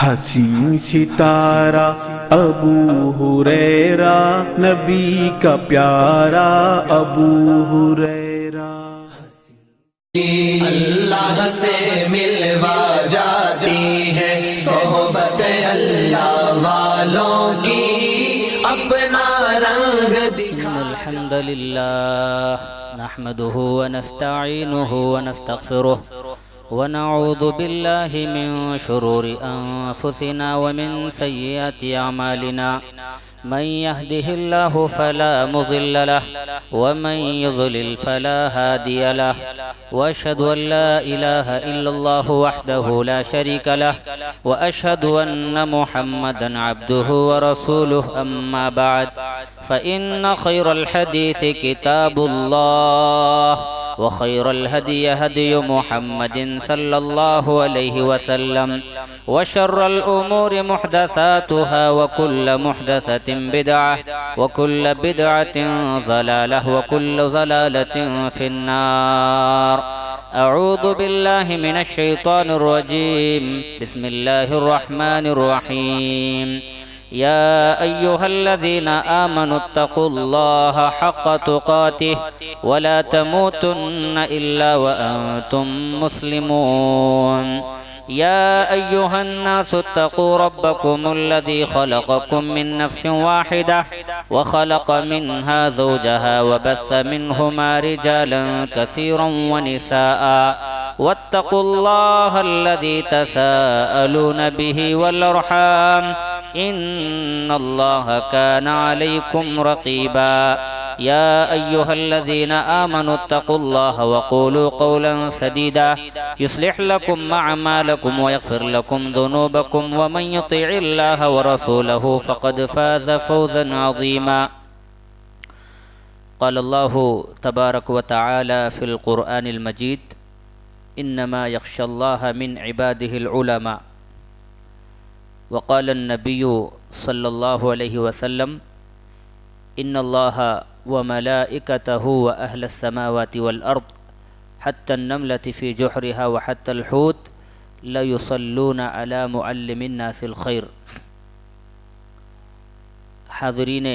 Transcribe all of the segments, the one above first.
حسین ستارہ ابو ہریرہ، نبی کا پیارا ابو ہریرہ، اللہ سے ملوا جاتی ہے صحبت اللہ والوں کی، اپنا رنگ دکھا۔ الحمد للہ نحمده ونستعینه ونستغفره ونعوذ بالله من شرور أنفسنا ومن سيئات أعمالنا، من يهده الله فلا مضل له ومن يضلل فلا هادي له، وأشهد أن لا إله إلا الله وحده لا شريك له، وأشهد أن محمدا عبده ورسوله، أما بعد فإن خير الحديث كتاب الله، وخير الهدي هدي محمد صلى الله عليه وسلم، وشر الأمور محدثاتها، وكل محدثة بدعة، وكل بدعة ضلالة، وكل ضلالة في النار. أعوذ بالله من الشيطان الرجيم. بسم الله الرحمن الرحيم. يا أيها الذين آمنوا اتقوا الله حق تقاته ولا تموتن إلا وأنتم مسلمون. يا أيها الناس اتقوا ربكم الذي خلقكم من نفس واحدة وخلق منها زوجها وبث منهما رجالا كثيرا ونساء، واتقوا الله الذي تساءلون به والأرحام، إن الله كان عليكم رقيبا. يا أيها الذين آمنوا اتقوا الله وقولوا قولا سديدا يصلح لكم أعمالكم ويغفر لكم ذنوبكم، ومن يطع الله ورسوله فقد فاز فوزا عظيما. قال الله تبارك وتعالى في القرآن المجيد: إنما يخشى الله من عباده العلماء. وقال النبي صلى الله عليه وسلم: إن الله وملائكته وأهل السماوات والأرض حتى النملة في جحرها وحتى الحوت لا يصلون على معلم الناس الخير. حاضرین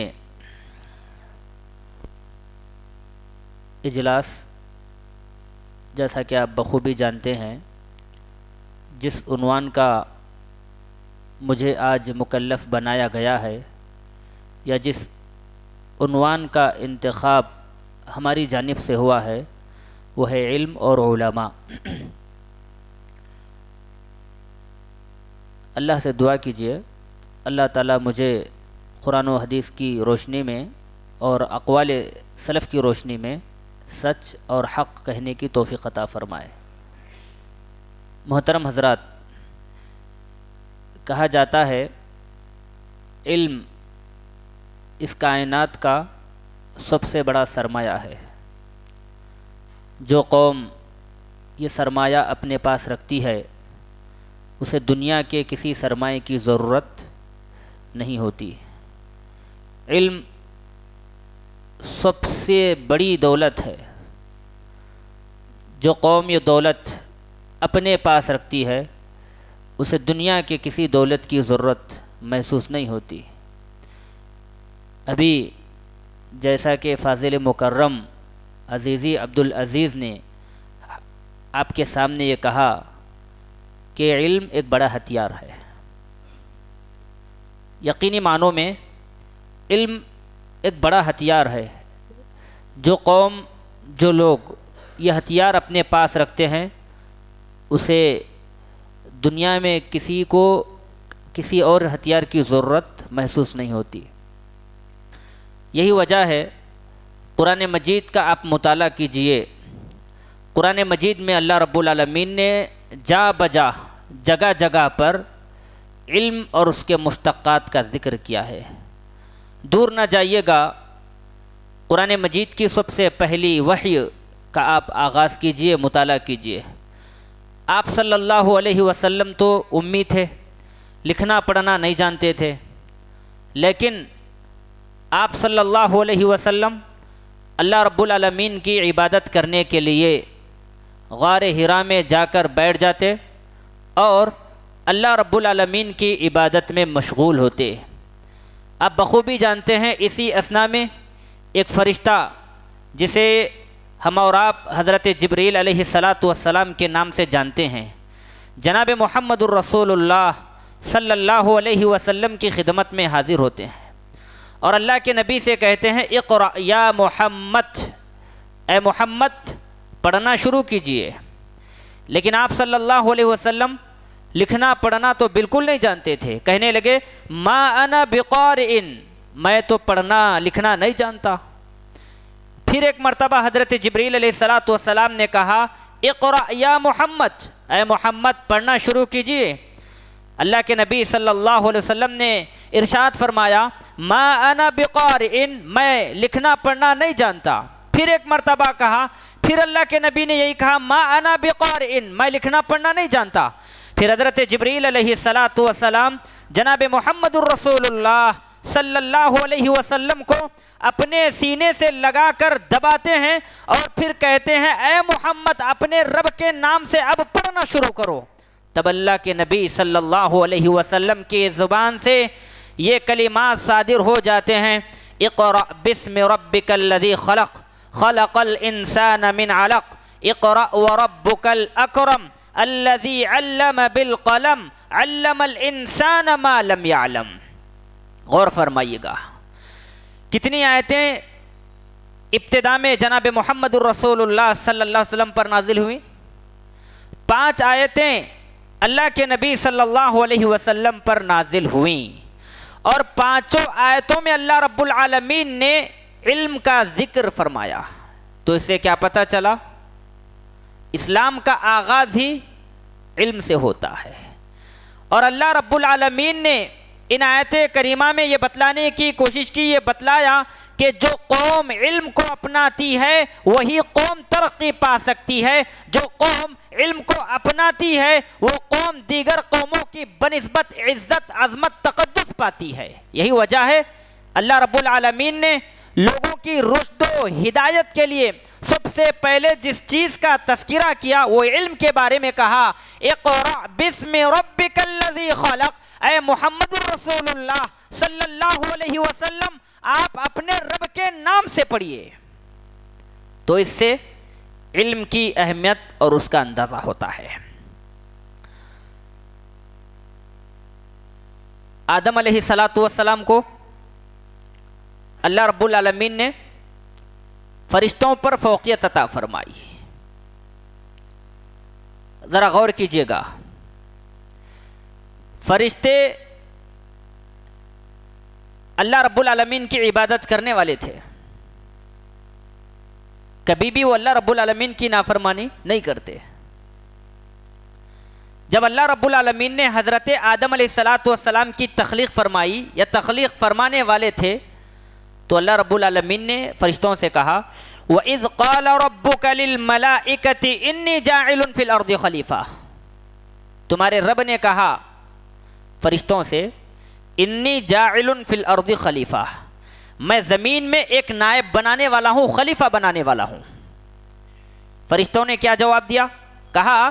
اجلاس، جیسا کہ آپ بخوبی جانتے ہیں، جس عنوان کا مجھے آج مکلف بنایا گیا ہے، یا جس عنوان کا انتخاب ہماری جانب سے ہوا ہے، وہ ہے علم اور علماء. اللہ سے دعا کیجئے اللہ تعالیٰ مجھے قرآن و حدیث کی روشنی میں اور اقوال سلف کی روشنی میں سچ اور حق کہنے کی توفیق عطا فرمائے. محترم حضرات، کہا جاتا ہے علم اس کائنات کا سب سے بڑا سرمایہ ہے. جو قوم یہ سرمایہ اپنے پاس رکھتی ہے، اسے دنیا کے کسی سرمایے کی ضرورت نہیں ہوتی. علم سب سے بڑی دولت ہے. جو قوم یہ دولت اپنے پاس رکھتی ہے، اسے دنیا کے کسی دولت کی ضرورت محسوس نہیں ہوتی. ابھی جیسا کہ فاضل مکرم عزیزی عبدالعزیز نے آپ کے سامنے یہ کہا کہ علم ایک بڑا ہتھیار ہے. یقینی معنوں میں علم ایک بڑا ہتھیار ہے. جو قوم، جو لوگ یہ ہتھیار اپنے پاس رکھتے ہیں، اسے دنیا میں کسی کو کسی اور ہتھیار کی ضرورت محسوس نہیں ہوتی. یہی وجہ ہے قرآن مجید کا آپ مطالعہ کیجئے. قرآن مجید میں اللہ رب العالمین نے جا بجا جگہ جگہ پر علم اور اس کے مشتقات کا ذکر کیا ہے. دور نہ جائیے گا، قرآن مجید کی سب سے پہلی وحی کا آپ آغاز کیجئے، مطالعہ کیجئے. آپ صلی اللہ علیہ وسلم تو امی تھے، لکھنا پڑھنا نہیں جانتے تھے، لیکن آپ صلی اللہ علیہ وسلم اللہ رب العالمین کی عبادت کرنے کے لیے غار حرا میں جا کر بیٹھ جاتے اور اللہ رب العالمین کی عبادت میں مشغول ہوتے۔ آپ بخوبی جانتے ہیں اسی اثنا میں ایک فرشتہ جسے ہم اور آپ حضرت جبریل علیہ السلام کے نام سے جانتے ہیں، جناب محمد الرسول اللہ صلی اللہ علیہ وسلم کی خدمت میں حاضر ہوتے ہیں اور اللہ کے نبی سے کہتے ہیں اقرأ یا محمد، اے محمد پڑھنا شروع کیجئے۔ لیکن آپ صلی اللہ علیہ وسلم لکھنا پڑھنا تو بالکل نہیں جانتے تھے، کہنے لگے ما انا بقارئ، میں تو پڑھنا لکھنا نہیں جانتا۔ پھر ایک مرتبہ حضرت جبریل علیہ السلام نے کہا اقرأ یا محمد، اے محمد پڑھنا شروع کیجئے۔ اللہ کے نبی صلی اللہ علیہ وسلم نے ارشاد فرمایا ما انا بقارئ، میں لکھنا پڑھنا نہیں جانتا۔ پھر ایک مرتبہ کہا، پھر اللہ کے نبی نے یہی کہا ما انا بقارئ، میں لکھنا پڑھنا نہیں جانتا۔ پھر حضرت جبریل علیہ السلام جناب محمد الرسول اللہ صلی اللہ علیہ وسلم کو اپنے سینے سے لگا کر دباتے ہیں اور پھر کہتے ہیں اے محمد اپنے رب کے نام سے اب پڑھنا شروع کرو۔ تب اللہ کے نبی صلی اللہ علیہ وسلم کی زبان سے یہ کلمات صادر ہو جاتے ہیں اقرأ بسم ربک الذی خلق خلق الانسان من علق اقرأ وربک الاکرم الذی علم بالقلم علم الانسان ما لم يعلم۔ غور فرمائیے گا کتنی آیتیں ابتدا میں جناب محمد الرسول اللہ صلی اللہ علیہ وسلم پر نازل ہوئی؟ 5 آیتیں اللہ کے نبی صلی اللہ علیہ وسلم پر نازل ہوئیں اور 5 آیتوں میں اللہ رب العالمین نے علم کا ذکر فرمایا۔ تو اس سے کیا پتہ چلا؟ اسلام کا آغاز ہی علم سے ہوتا ہے، اور اللہ رب العالمین نے ان آیت کریمہ میں یہ بتلانے کی کوشش کی، یہ بتلایا کہ جو قوم علم کو اپناتی ہے وہی قوم ترقی پا سکتی ہے، جو قوم علم کو اپناتی ہے وہ قوم دیگر قوموں کی بنسبت عزت عظمت تقدس پاتی ہے۔ یہی وجہ ہے اللہ رب العالمین نے لوگوں کی رشد و ہدایت کے لیے سب سے پہلے جس چیز کا تذکرہ کیا وہ علم کے بارے میں کہا اقرأ بسم ربک الذی خلق، اے محمد الرسول اللہ صلی اللہ علیہ وسلم آپ اپنے رب کے نام سے پڑھیے۔ تو اس سے علم کی اہمیت اور اس کا اندازہ ہوتا ہے۔ آدم علیہ السلام کو اللہ رب العالمین نے فرشتوں پر فوقیت عطا فرمائی۔ ذرا غور کیجئے گا، فرشتے اللہ رب العالمین کی عبادت کرنے والے تھے، کبھی بھی وہ اللہ رب العالمین کی نافرمانی نہیں کرتے۔ جب اللہ رب العالمین نے حضرت آدم علیہ السلام کی تخلیق فرمائی یا تخلیق فرمانے والے تھے تو اللہ رب العالمین نے فرشتوں سے کہا وَإِذْ قَالَ رَبُّكَ لِلْمَلَائِكَةِ إِنِّي جَاعِلٌ فِي الْأَرْضِ خَلِيفَةً، تمہارے رب نے کہا فرشتوں سے انی جاعل فی الارض خلیفہ، میں زمین میں ایک نائب بنانے والا ہوں، خلیفہ بنانے والا ہوں۔ فرشتوں نے کیا جواب دیا؟ کہا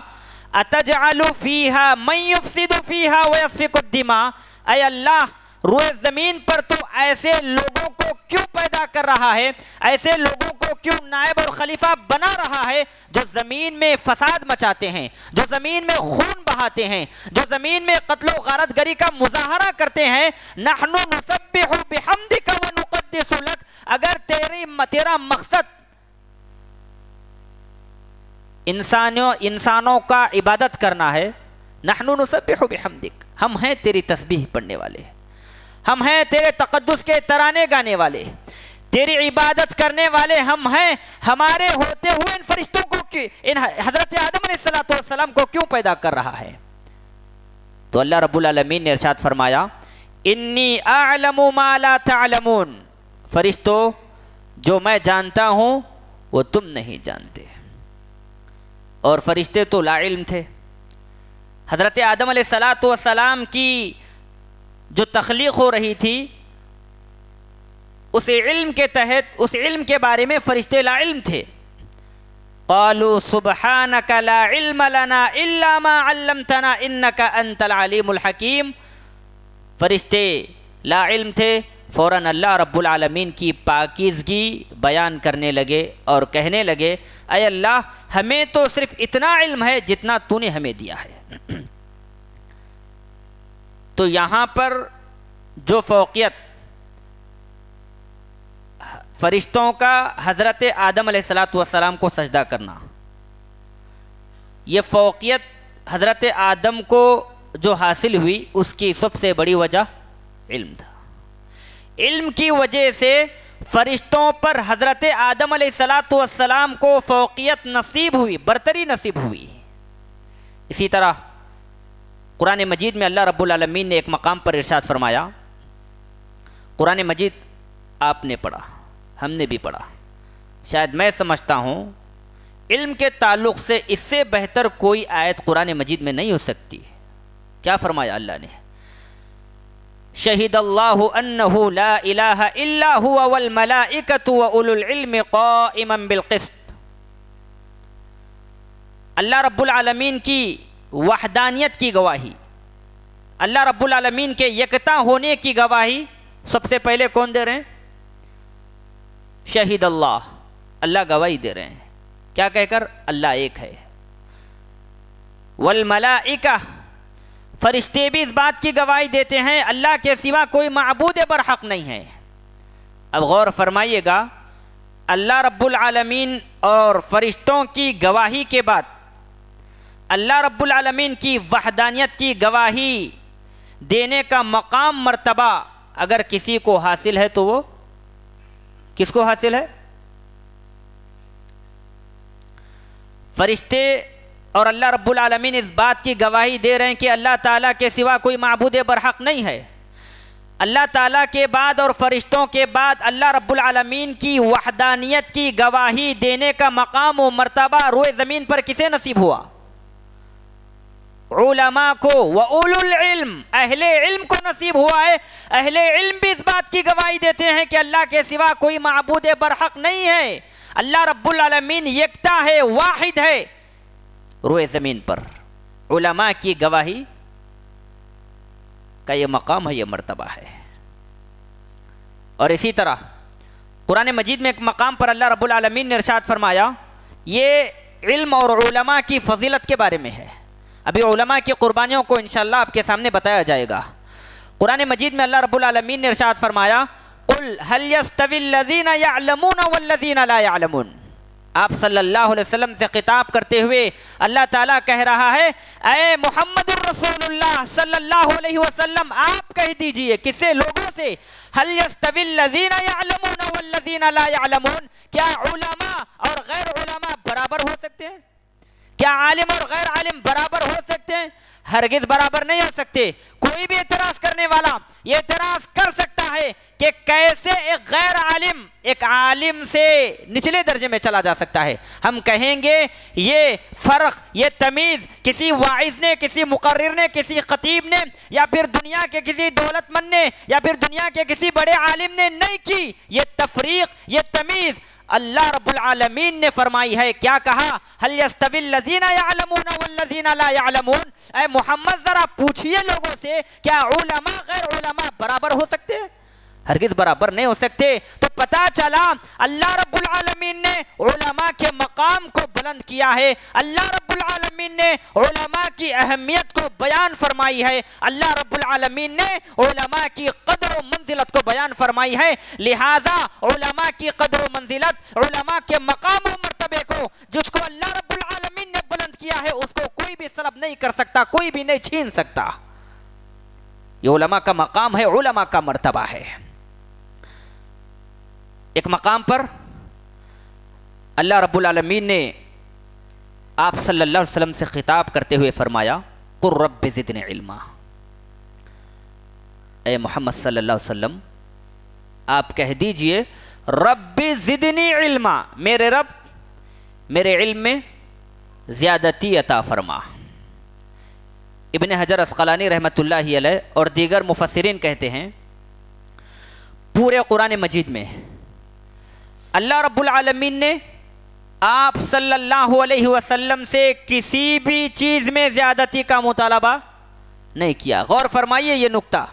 اتجعل فیہا من یفسد فیہا ویسفک الدماء، اے اللہ روئے زمین پر تو ایسے لوگوں کو کیوں پیدا کر رہا ہے، ایسے لوگوں کو کیوں نائب اور خلیفہ بنا رہا ہے جو زمین میں فساد مچاتے ہیں، جو زمین میں خون بہاتے ہیں، جو زمین میں قتل و غارت گری کا مظاہرہ کرتے ہیں۔ نحن نسبح بحمدک ونقدس لک، اگر تیرا مقصد انسانوں کا عبادت کرنا ہے، نحن نسبح بحمدک، ہم ہیں تیری تسبیح پڑھنے والے، ہم ہیں تیرے تقدس کے ترانے گانے والے، تیری عبادت کرنے والے ہم ہیں، ہمارے ہوتے ہوئے ان فرشتوں کو ان حضرت آدم علیہ السلام کو کیوں پیدا کر رہا ہے؟ تو اللہ رب العالمین نے ارشاد فرمایا انی اعلم ما لا تعلمون، فرشتو جو میں جانتا ہوں وہ تم نہیں جانتے۔ اور فرشتے تو لا علم تھے۔ حضرت آدم علیہ السلام کی جو تخلیق ہو رہی تھی اس علم کے تحت، اس علم کے بارے میں فرشتے لا علم تھے۔ قالوا سبحانك لا علم لنا الا ما علمتنا انك انت العلیم الحکیم. فرشتے لا علم تھے، فوراً اللہ رب العالمین کی پاکیزگی بیان کرنے لگے اور کہنے لگے اے اللہ ہمیں تو صرف اتنا علم ہے جتنا تو نے ہمیں دیا ہے. تو یہاں پر جو فوقیت فرشتوں کا حضرت آدم علیہ السلام کو سجدہ کرنا، یہ فوقیت حضرت آدم کو جو حاصل ہوئی اس کی سب سے بڑی وجہ علم تھا. علم کی وجہ سے فرشتوں پر حضرت آدم علیہ السلام کو فوقیت نصیب ہوئی، برتری نصیب ہوئی. اسی طرح قرآن مجید میں اللہ رب العالمین نے ایک مقام پر ارشاد فرمایا. قرآن مجید آپ نے پڑھا، ہم نے بھی پڑھا، شاید میں سمجھتا ہوں علم کے تعلق سے اس سے بہتر کوئی آیت قرآن مجید میں نہیں ہو سکتی. کیا فرمایا اللہ نے؟ شہد اللہ انہ لا الہ الا هو والملائکۃ واولو العلم قائما بالقسط. اللہ رب العالمین کی وحدانیت کی گواہی، اللہ رب العالمین کے یکتا ہونے کی گواہی سب سے پہلے کون دے رہے ہیں؟ شہید اللہ، اللہ گواہی دے رہے ہیں. کیا کہہ کر؟ اللہ ایک ہے. والملائکہ، فرشتے بھی اس بات کی گواہی دیتے ہیں اللہ کے سوا کوئی معبود برحق نہیں ہے. اب غور فرمائیے گا، اللہ رب العالمین اور فرشتوں کی گواہی کے بعد اللہ رب العالمین کی وحدانیت کی گواہی دینے کا مقام مرتبہ اگر کسی کو حاصل ہے تو وہ کس کو حاصل ہے؟ فرشتے اور اللہ رب العالمین اس بات کی گواہی دے رہے ہیں کہ اللہ تعالیٰ کے سوا کوئی معبود برحق نہیں ہے. اللہ تعالیٰ کے بعد اور فرشتوں کے بعد اللہ رب العالمین کی وحدانیت کی گواہی دینے کا مقام و مرتبہ روئے زمین پر کسے نصیب ہوا؟ علماء کو، وَأُولُو الْعِلْمِ، اہل علم کو نصیب ہوا ہے. اہل علم بھی اس بات کی گواہی دیتے ہیں کہ اللہ کے سوا کوئی معبود برحق نہیں ہے، اللہ رب العالمین یکتا ہے، واحد ہے روئے زمین پر. علماء کی گواہی کا یہ مقام ہے، یہ مرتبہ ہے. اور اسی طرح قرآن مجید میں ایک مقام پر اللہ رب العالمین نے ارشاد فرمایا، یہ علم اور علماء کی فضیلت کے بارے میں ہے. ابھی علماء کی قربانیوں کو انشاءاللہ آپ کے سامنے بتایا جائے گا. قرآن مجید میں اللہ رب العالمین نے ارشاد فرمایا قُلْ هَلْ يَسْتَوِي الَّذِينَ يَعْلَمُونَ وَالَّذِينَ لَا يَعْلَمُونَ. آپ صلی اللہ علیہ وسلم سے خطاب کرتے ہوئے اللہ تعالیٰ کہہ رہا ہے اے محمد الرسول اللہ صلی اللہ علیہ وسلم آپ کہہ دیجئے کسے؟ لوگوں سے. هَلْ يَسْتَوِي الَّذِينَ يَعْلَمُونَ وَالَّذِينَ لَا يَعْلَمُونَ. کیا علماء اور غیر علماء برابر ہو سکتے ہیں؟ کیا عالم اور غیر عالم برابر ہو سکتے ہیں؟ ہرگز برابر نہیں ہو سکتے. کوئی بھی اعتراض کرنے والا یہ اعتراض کر سکتا ہے کہ کیسے ایک غیر عالم ایک عالم سے نچلے درجے میں چلا جا سکتا ہے. ہم کہیں گے یہ فرق، یہ تمیز کسی واعظ نے، کسی مقرر نے، کسی خطیب نے یا پھر دنیا کے کسی دولت مند نے یا پھر دنیا کے کسی بڑے عالم نے نہیں کی. یہ تفریق، یہ تمیز اللہ رب العالمین نے فرمائی ہے. کیا کہا؟ هل يستوي الذين يعلمون والذين لا يعلمون. اے محمد ذرا پوچھئے لوگوں سے کیا علماء غیر علماء برابر ہو سکتے ہیں؟ ہرگز برابر نہیں ہو سکتے. تو پتا چلا اللہ رب العالمین نے علماء کے مقام کو بلند کیا ہے. اللہ رب العالمین نے علماء کی اہمیت کو بیان فرمائی ہے. اللہ رب العالمین نے علماء کی قدر و منزلت کو بیان فرمائی ہے. لہذا علماء کی قدر و منزلت، علماء کے مقام و مرتبے کو جس کو اللہ رب العالمین نے بلند کیا ہے اس کو کوئی بھی سلب نہیں کر سکتا، کوئی بھی نہیں چھین سکتا. یہ علماء کا مقام ہے، علماء کا مرتبہ ہے. ایک مقام پر اللہ رب العالمین نے آپ صلی اللہ علیہ وسلم سے خطاب کرتے ہوئے فرمایا قُلْ رَبِّ زِدْنِی عِلْمًا. اے محمد صلی اللہ علیہ وسلم آپ کہہ دیجئے رب زدنی علما، میرے رب میرے علم میں زیادتی عطا فرما. ابن حجر عسقلانی رحمۃ اللہ علیہ اور دیگر مفسرین کہتے ہیں پورے قرآن مجید میں اللہ رب العالمین نے آپ صلی اللہ علیہ وسلم سے کسی بھی چیز میں زیادتی کا مطالبہ نہیں کیا۔ غور فرمائیے یہ نقطہ،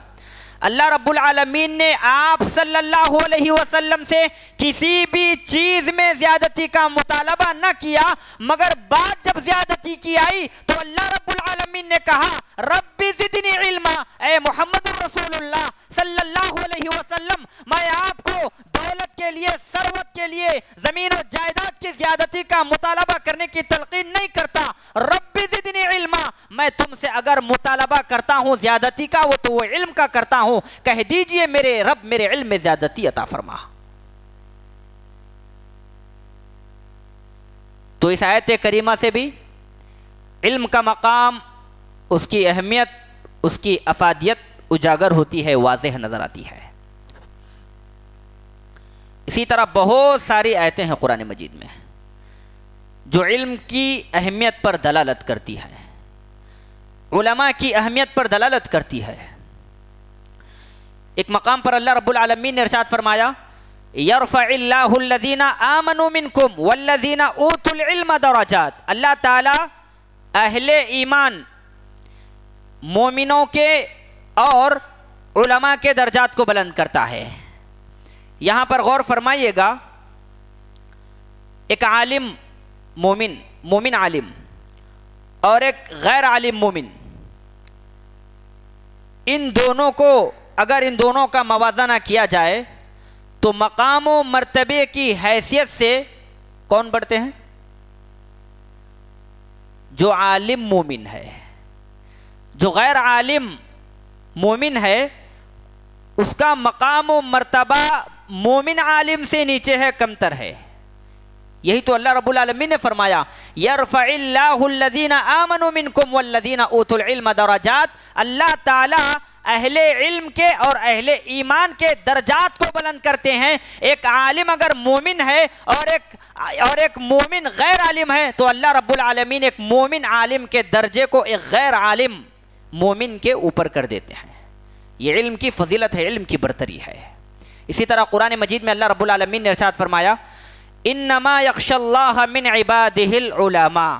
اللہ رب العالمین نے آپ صلی اللہ علیہ وسلم سے کسی بھی چیز میں زیادتی کا مطالبہ نہ کیا، مگر بات جب زیادتی کی آئی تو اللہ رب العالمین نے کہا رب زدنی علما، اے محمد رسول اللہ صلی اللہ علیہ وسلم، میں آپ کو دولت کے لیے، ثروت کے لیے، زمین و جائیداد کی زیادتی کا مطالبہ کرنے کی تلقین نہیں کرتا۔ رب زدنی علما، میں تم سے اگر مطالبہ کرتا ہوں زیادتی کا تو وہ علم کا کرتا ہوں، کہہ دیجئے میرے رب میرے علم میں زیادتی عطا فرما۔ تو اس آیت کریمہ سے بھی علم کا مقام، اس کی اہمیت، اس کی افادیت اجاگر ہوتی ہے، واضح نظر آتی ہے۔ اسی طرح بہت ساری آیتیں ہیں قرآن مجید میں جو علم کی اہمیت پر دلالت کرتی ہے، علماء کی اہمیت پر دلالت کرتی ہے۔ ایک مقام پر اللہ رب العالمین نے ارشاد فرمایا یرفع اللہ الذین آمنوا منکم والذین اوتوا العلم درجات، اللہ تعالی اہل ایمان مومنوں کے اور علماء کے درجات کو بلند کرتا ہے۔ یہاں پر غور فرمائیے گا، ایک عالم مومن عالم اور ایک غیر عالم مومن، ان دونوں کو اگر ان دونوں کا موازنہ کیا جائے تو مقام و مرتبے کی حیثیت سے کون بڑھتے ہیں؟ جو عالم مومن ہے۔ جو غیر عالم مومن ہے اس کا مقام و مرتبہ مومن عالم سے نیچے ہے، کمتر ہے۔ یہی تو اللہ رب العالمین نے فرمایا یرفع اللہ الذین آمنوا منکم والذین اوتوا العلم درجات، اللہ تعالی اہل علم کے اور اہل ایمان کے درجات کو بلند کرتے ہیں۔ ایک عالم اگر مومن ہے اور ایک مومن غیر عالم ہے تو اللہ رب العالمین ایک مومن عالم کے درجے کو ایک غیر عالم مومن کے اوپر کر دیتے ہیں۔ یہ علم کی فضیلت ہے، علم کی برتری ہے۔ اسی طرح قرآن مجید میں اللہ رب العالمین نے ارشاد فرمایا انما یخشی اللہ من عبادہ العلماء،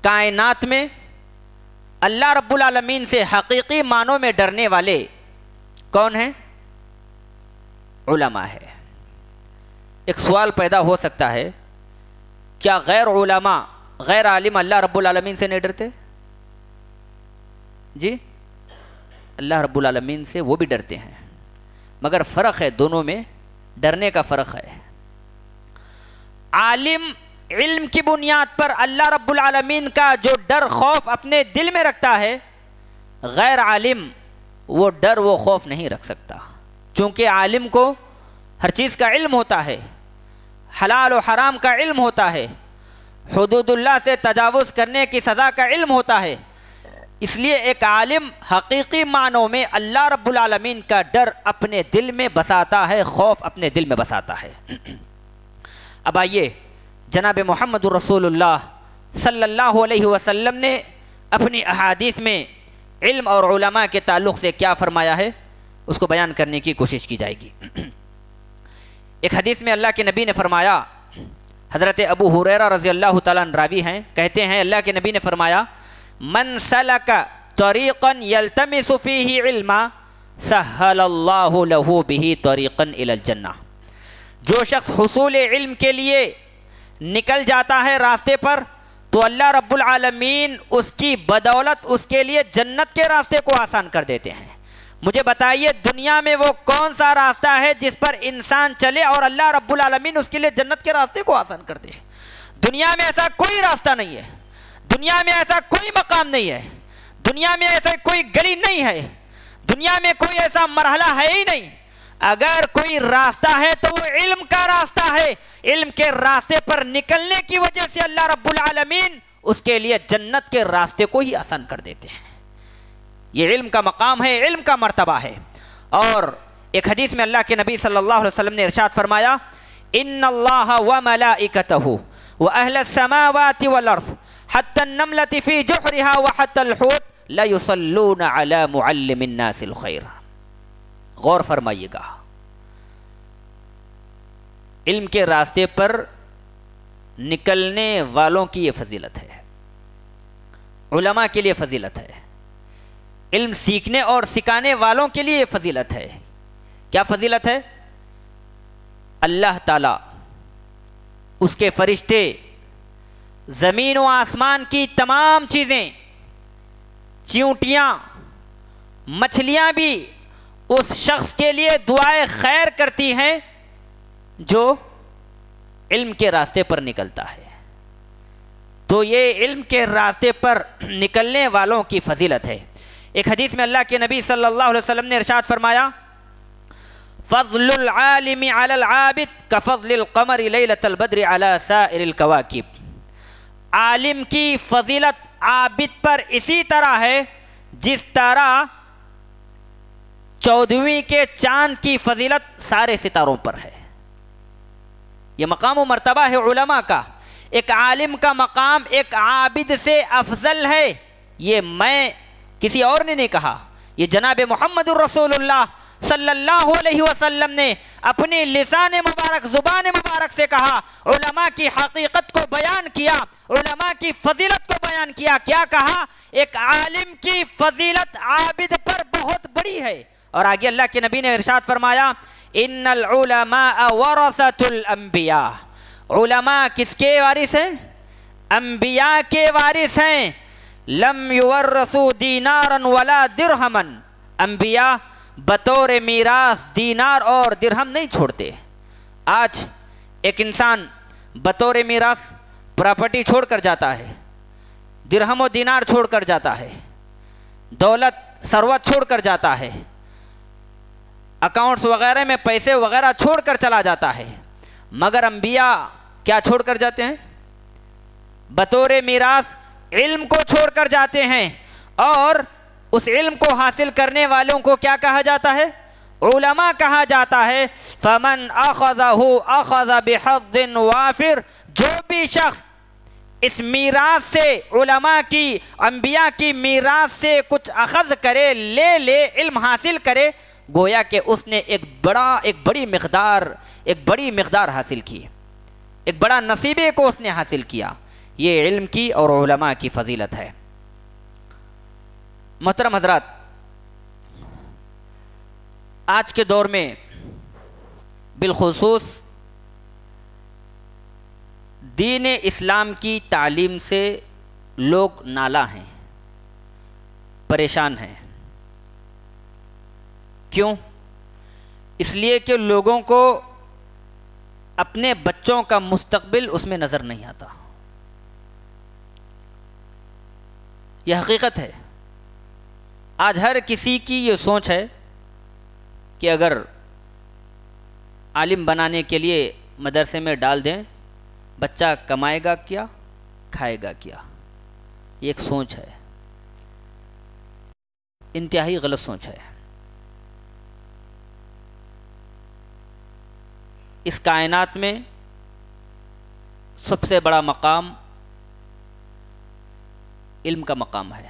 کائنات میں اللہ رب العالمین سے حقیقی معنوں میں ڈرنے والے کون ہیں؟ علماء ہے۔ ایک سوال پیدا ہو سکتا ہے، کیا غیر علماء غیر عالم اللہ رب العالمین سے نہیں ڈرتے؟ جی اللہ رب العالمین سے وہ بھی ڈرتے ہیں، مگر فرق ہے، دونوں میں ڈرنے کا فرق ہے۔ عالم علم کی بنیاد پر اللہ رب العالمین کا جو ڈر خوف اپنے دل میں رکھتا ہے، غیر عالم وہ ڈر وہ خوف نہیں رکھ سکتا، چونکہ عالم کو ہر چیز کا علم ہوتا ہے، حلال و حرام کا علم ہوتا ہے، حدود اللہ سے تجاوز کرنے کی سزا کا علم ہوتا ہے۔ اس لیے ایک عالم حقیقی معنوں میں اللہ رب العالمین کا ڈر اپنے دل میں بساتا ہے، خوف اپنے دل میں بساتا ہے۔ اب آئیے جناب محمد رسول اللہ صلی اللہ علیہ وسلم نے اپنی احادیث میں علم اور علماء کے تعلق سے کیا فرمایا ہے اس کو بیان کرنے کی کوشش کی جائے گی۔ ایک حدیث میں اللہ کے نبی نے فرمایا، حضرت ابو ہریرہ رضی اللہ تعالیٰ عنہ راوی ہیں، کہتے ہیں اللہ کے نبی نے فرمایا من سلک طریقا یلتمس فیہ علما سہل اللہ لہ بہ طریقا الی الجنہ، جو شخص حصول علم کے لیے نکل جاتا ہے راستے پر تو اللہ رب العالمین اس کی بدولت اس کے لیے جنت کے راستے کو آسان کر دیتے ہیں۔ مجھے بتائیے دنیا میں وہ کون سا راستہ ہے جس پر انسان چلے اور اللہ رب العالمین اس کے لیے جنت کے راستے کو آسان کر دے؟ دنیا میں ایسا کوئی راستہ نہیں ہے، دنیا میں ایسا کوئی مقام نہیں ہے، دنیا میں ایسا کوئی گلی نہیں ہے، دنیا میں کوئی ایسا مرحلہ ہے ہی نہیں۔ اگر کوئی راستہ ہے تو وہ علم کا راستہ ہے، علم کے راستے پر نکلنے کی وجہ سے اللہ رب العالمین اس کے لیے جنت کے راستے کو ہی آسان کر دیتے ہیں۔ یہ علم کا مقام ہے، علم کا مرتبہ ہے۔ اور ایک حدیث میں اللہ کے نبی صلی اللہ علیہ وسلم نے ارشاد فرمایا ان اللہ وملائکتہ واہل السماوات والارض حتی النملة فی جحرها وحتی الحوت لیصلون علی معلم الناس الخیر۔ غور فرمائیے گا، علم کے راستے پر نکلنے والوں کی یہ فضیلت ہے، علماء کے لیے فضیلت ہے، علم سیکھنے اور سکھانے والوں کے لیے یہ فضیلت ہے۔ کیا فضیلت ہے؟ اللہ تعالیٰ، اس کے فرشتے، زمین و آسمان کی تمام چیزیں، چیونٹیاں، مچھلیاں بھی اس شخص کے لیے دعائے خیر کرتی ہیں جو علم کے راستے پر نکلتا ہے۔ تو یہ علم کے راستے پر نکلنے والوں کی فضیلت ہے۔ ایک حدیث میں اللہ کے نبی صلی اللہ علیہ وسلم نے ارشاد فرمایا، فضل العالم علی العابد کفضل القمر لیلۃ البدر علی سائر الکواکب۔ عالم کی فضیلت عابد پر اسی طرح ہے جس طرح 14ویں کے چاند کی فضیلت سارے ستاروں پر ہے۔ یہ مقام و مرتبہ ہے علماء کا۔ ایک عالم کا مقام ایک عابد سے افضل ہے، یہ میں کسی اور نے نہیں کہا، یہ جناب محمد الرسول اللہ صلی اللہ علیہ وسلم نے اپنی لسان مبارک، زبان مبارک سے کہا، علماء کی حقیقت کو بیان کیا، علماء کی فضیلت کو بیان کیا۔ کیا کہا؟ ایک عالم کی فضیلت عابد پر بہت بڑی ہے۔ اور آگے اللہ کے نبی نے ارشاد فرمایا، ان العلماء ورثۃ الانبیاء۔ علماء کس کے وارث ہیں؟ انبیاء کے وارث ہیں۔ لم یورثوا دینارا ولا درہما۔ انبیاء بطور میراث دینار اور درہم نہیں چھوڑتے۔ آج ایک انسان بطور میراث پراپرٹی چھوڑ کر جاتا ہے، درہم و دینار چھوڑ کر جاتا ہے، دولت ثروت چھوڑ کر جاتا ہے، اکاؤنٹس وغیرہ میں پیسے وغیرہ چھوڑ کر چلا جاتا ہے، مگر انبیاء کیا چھوڑ کر جاتے ہیں؟ بطور میراث علم کو چھوڑ کر جاتے ہیں، اور اس علم کو حاصل کرنے والوں کو کیا کہا جاتا ہے؟ علماء کہا جاتا ہے۔ فمن اخذہ اخذ بحظ وافر۔ جو بھی شخص اس میراث سے، علماء کی، انبیاء کی میراث سے کچھ اخذ کرے، لے علم حاصل کرے، گویا کہ اس نے ایک بڑی مقدار حاصل کی، ایک بڑا نصیبے کو اس نے حاصل کیا۔ یہ علم کی اور علماء کی فضیلت ہے۔ محترم حضرات، آج کے دور میں بالخصوص دین اسلام کی تعلیم سے لوگ نالاں ہیں، پریشان ہیں۔ کیوں؟ اس لیے کہ لوگوں کو اپنے بچوں کا مستقبل اس میں نظر نہیں آتا۔ یہ حقیقت ہے۔ آج ہر کسی کی یہ سوچ ہے کہ اگر عالم بنانے کے لیے مدرسے میں ڈال دیں، بچہ کمائے گا کیا، کھائے گا کیا۔ یہ ایک سوچ ہے، انتہائی غلط سوچ ہے۔ اس کائنات میں سب سے بڑا مقام علم کا مقام ہے،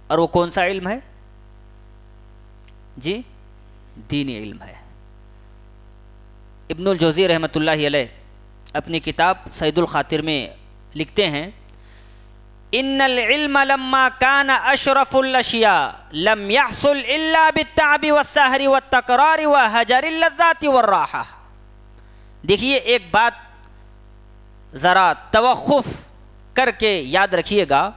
اور وہ کون سا علم ہے؟ جی، دینی علم ہے۔ ابن الجوزی رحمۃ اللہ علیہ اپنی کتاب صید الخاطر میں لکھتے ہیں، ان العلم لما كان اشرف الاشیاء لم يحصل الا بالتعب والسهر والتکرار وهجر اللذات والراحہ۔ دیکھیے، ایک بات ذرا توقف کر کے یاد رکھیے گا،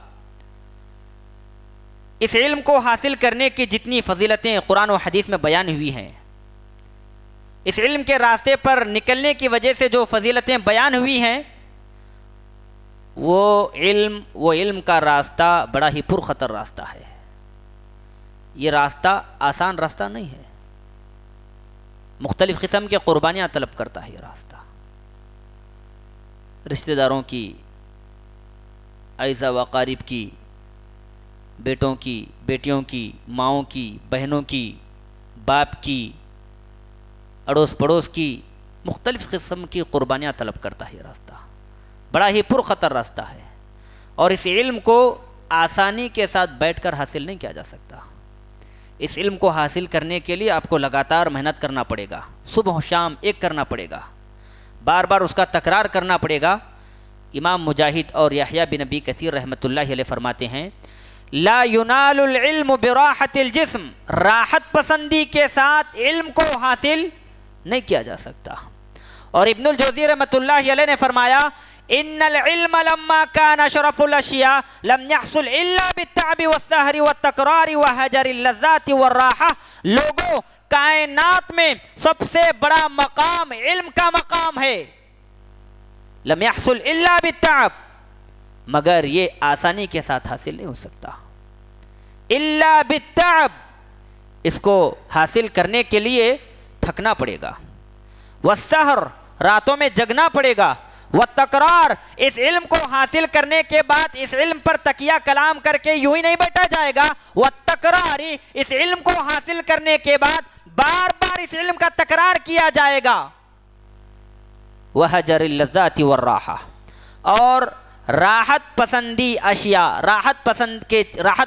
اس علم کو حاصل کرنے کی جتنی فضیلتیں قرآن و حدیث میں بیان ہوئی ہیں، اس علم کے راستے پر نکلنے کی وجہ سے جو فضیلتیں بیان ہوئی ہیں، وہ علم کا راستہ بڑا ہی پرخطر راستہ ہے۔ یہ راستہ آسان راستہ نہیں ہے، مختلف قسم کے قربانیاں طلب کرتا ہے۔ یہ راستہ رشتہ داروں کی، اعزا و اقارب کی، بیٹوں کی، بیٹیوں کی، ماؤں کی، بہنوں کی، باپ کی، اڑوس پڑوس کی، مختلف قسم کی قربانیاں طلب کرتا ہے۔ یہ راستہ بڑا ہی پرخطر راستہ ہے، اور اس علم کو آسانی کے ساتھ بیٹھ کر حاصل نہیں کیا جا سکتا۔ اس علم کو حاصل کرنے کے لیے آپ کو لگاتار محنت کرنا پڑے گا، صبح و شام ایک کرنا پڑے گا، بار بار اس کا تکرار کرنا پڑے گا۔ امام مجاہد اور یحییٰ بن ابی کثیر رحمۃ اللہ علیہ فرماتے ہیں لا ینال العلم براحت الجسم، راحت پسندی کے ساتھ علم کو حاصل نہیں کیا جا سکتا۔ اور ابن الجوزی رحمۃ اللہ علیہ نے فرمایا ان العلم لما كان اشرف الاشیاء لم يحصل الا بالتعب والسهر والتکرار وهجر اللذات والراحة۔ لوگوں، کائنات میں سب سے بڑا مقام علم کا مقام ہے، لم يحصل الا بالتعب، مگر یہ آسانی کے ساتھ حاصل نہیں ہو سکتا، الا بالتعب، اس کو حاصل کرنے کے لیے تھکنا پڑے گا، والسحر، راتوں میں جگنا پڑے گا، والتکرار، اس علم کو حاصل کرنے کے بعد اس علم پر تکیہ کلام کر کے یوں ہی نہیں بیٹھا جائے گا، والتکرار، اس علم کو حاصل کرنے کے بعد بار بار اس علم کا تکرار کیا جائے گا، وحجر اللذات والراحہ، اور راحت پسندی اشیاء، راحت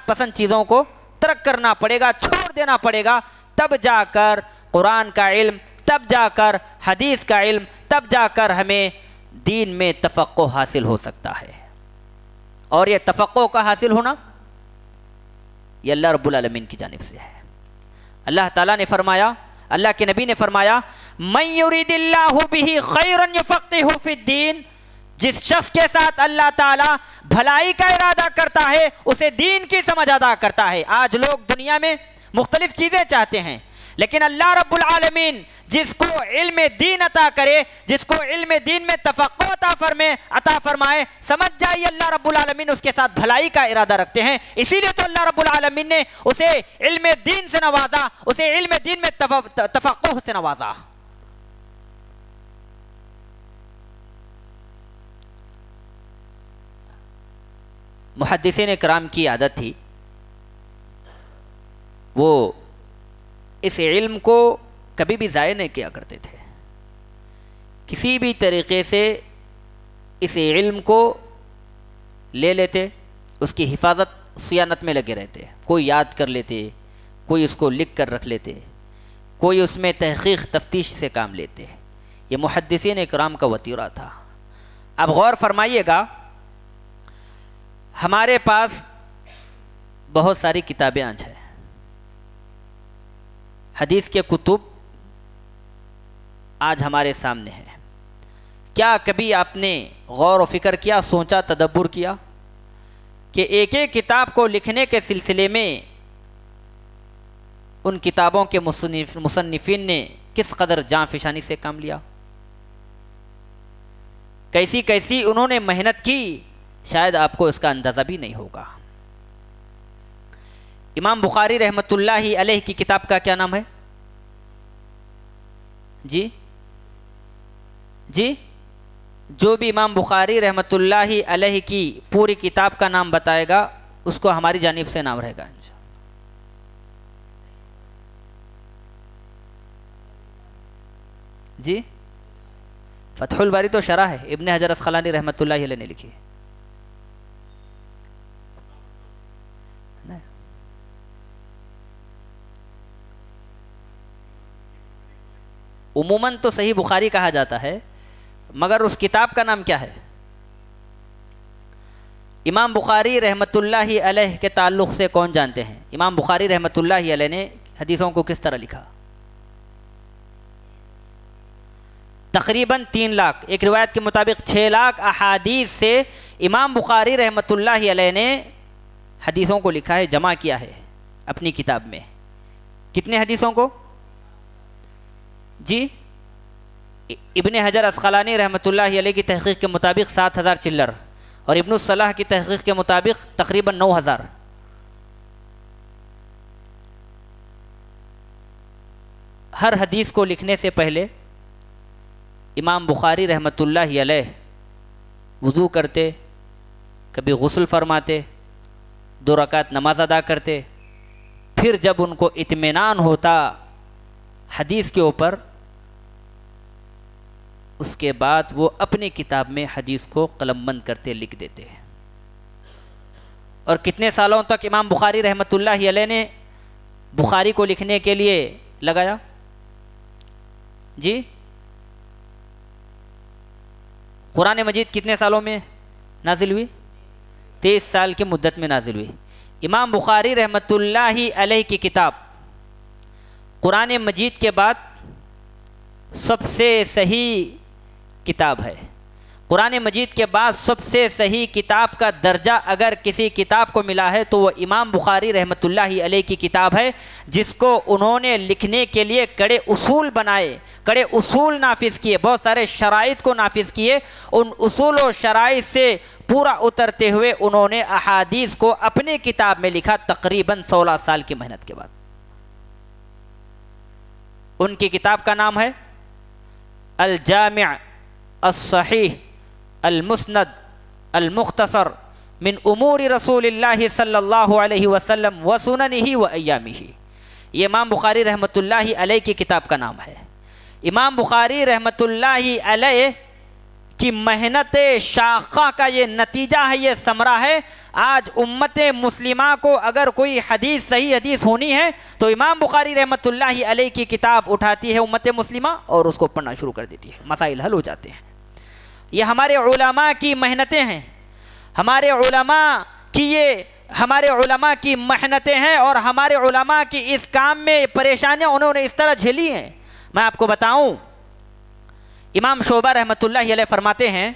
پسند چیزوں کو ترک کرنا پڑے گا، چھوڑ دینا پڑے گا، تب جا کر قرآن کا علم، تب جا کر حدیث کا علم، تب جا کر ہمیں دین میں تفقہ حاصل ہو سکتا ہے۔ اور یہ تفقہ کا حاصل ہونا یہ اللہ رب العالمین کی جانب سے ہے۔ اللہ تعالیٰ نے فرمایا، اللہ کے نبی نے فرمایا من یرید اللہ بہ خیرا یفقہہ فی الدین، جس شخص کے ساتھ اللہ تعالیٰ بھلائی کا ارادہ کرتا ہے اسے دین کی سمجھ ادا کرتا ہے۔ آج لوگ دنیا میں مختلف چیزیں چاہتے ہیں، لیکن اللہ رب العالمین جس کو علم دین عطا کرے، جس کو علم دین میں تفقہ عطا فرمائے، سمجھ جائیے اللہ رب العالمین اس کے ساتھ بھلائی کا ارادہ رکھتے ہیں۔ اسی لیے تو اللہ رب العالمین نے اسے علم دین سے نوازا، اسے علم دین میں تفقہ سے نوازا۔ محدثین کرام کی عادت تھی، وہ اس علم کو کبھی بھی ضائع نہیں کیا کرتے تھے، کسی بھی طریقے سے اس علم کو لے لیتے، اس کی حفاظت صیانت میں لگے رہتے، کوئی یاد کر لیتے، کوئی اس کو لکھ کر رکھ لیتے، کوئی اس میں تحقیق تفتیش سے کام لیتے۔ یہ محدثین اکرام کا وتیرہ تھا۔ اب غور فرمائیے گا، ہمارے پاس بہت ساری کتابیں آج ہیں، حدیث کے کتب آج ہمارے سامنے ہیں۔ کیا کبھی آپ نے غور و فکر کیا، سوچا، تدبر کیا کہ ایک ایک کتاب کو لکھنے کے سلسلے میں ان کتابوں کے مصنفین نے کس قدر جاں فشانی سے کام لیا، کیسی کیسی انہوں نے محنت کی، شاید آپ کو اس کا اندازہ بھی نہیں ہوگا۔ امام بخاری رحمۃ اللہ علیہ کی کتاب کا کیا نام ہے؟ جی جو بھی امام بخاری رحمۃ اللہ علیہ کی پوری کتاب کا نام بتائے گا اس کو ہماری جانب سے نام رہے گا۔ جی فتح الباری تو شرح ہے، ابن حجر اسقلانی رحمۃ اللہ علیہ نے لکھی ہے۔ عموماً تو صحیح بخاری کہا جاتا ہے، مگر اس کتاب کا نام کیا ہے؟ امام بخاری رحمۃ اللہ علیہ کے تعلق سے کون جانتے ہیں؟ امام بخاری رحمۃ اللہ علیہ نے حدیثوں کو کس طرح لکھا؟ تقریباً 3 لاکھ، ایک روایت کے مطابق 6 لاکھ احادیث سے امام بخاری رحمۃ اللہ علیہ نے حدیثوں کو لکھا ہے، جمع کیا ہے اپنی کتاب میں۔ کتنے حدیثوں کو؟ جی ابن حجر اسقلانی رحمۃ اللہ علیہ کی تحقیق کے مطابق 7000 چلر، اور ابن الصلاح کی تحقیق کے مطابق تقریباً 9000۔ ہر حدیث کو لکھنے سے پہلے امام بخاری رحمۃ اللہ علیہ وضو کرتے، کبھی غسل فرماتے، 2 رکعت نماز ادا کرتے، پھر جب ان کو اطمینان ہوتا حدیث کے اوپر، اس کے بعد وہ اپنی کتاب میں حدیث کو قلم بند کرتے، لکھ دیتے ہیں۔ اور کتنے سالوں تک امام بخاری رحمۃ اللہ علیہ نے بخاری کو لکھنے کے لیے لگایا؟ جی قرآن مجید کتنے سالوں میں نازل ہوئی؟ 23 سال کی مدت میں نازل ہوئی۔ امام بخاری رحمۃ اللہ علیہ کی کتاب قرآن مجید کے بعد سب سے صحیح کتاب ہے۔ قرآن مجید کے بعد سب سے صحیح کتاب کا درجہ اگر کسی کتاب کو ملا ہے تو وہ امام بخاری رحمۃ اللہ علیہ کی کتاب ہے، جس کو انہوں نے لکھنے کے لیے کڑے اصول بنائے، کڑے اصول نافذ کیے، بہت سارے شرائط کو نافذ کیے۔ ان اصول و شرائط سے پورا اترتے ہوئے انہوں نے احادیث کو اپنی کتاب میں لکھا، تقریباً 16 سال کی محنت کے بعد۔ ان کی کتاب کا نام ہے الجامع الصحیح المسند المختصر من امور رسول اللہ صلی اللہ علیہ وسلم وسننہ وایامہ۔ یہ امام بخاری رحمۃ اللہ علیہ کی کتاب کا نام ہے۔ امام بخاری رحمۃ اللہ علیہ کی محنت شاقہ کا یہ نتیجہ ہے، یہ ثمرہ ہے۔ آج امت مسلمہ کو اگر کوئی حدیث، صحیح حدیث ہونی ہے تو امام بخاری رحمۃ اللہ علیہ کی کتاب اٹھاتی ہے امت مسلمہ اور اس کو پڑھنا شروع کر دیتی ہے، مسائل حل ہو جاتے ہیں۔ یہ ہمارے علماء کی محنتیں ہیں، ہمارے علماء کی محنتیں ہیں، اور ہمارے علماء کی اس کام میں پریشانیاں انہوں نے اس طرح جھیلی ہیں۔ میں آپ کو بتاؤں، امام شعبہ رحمۃ اللہ علیہ فرماتے ہیں،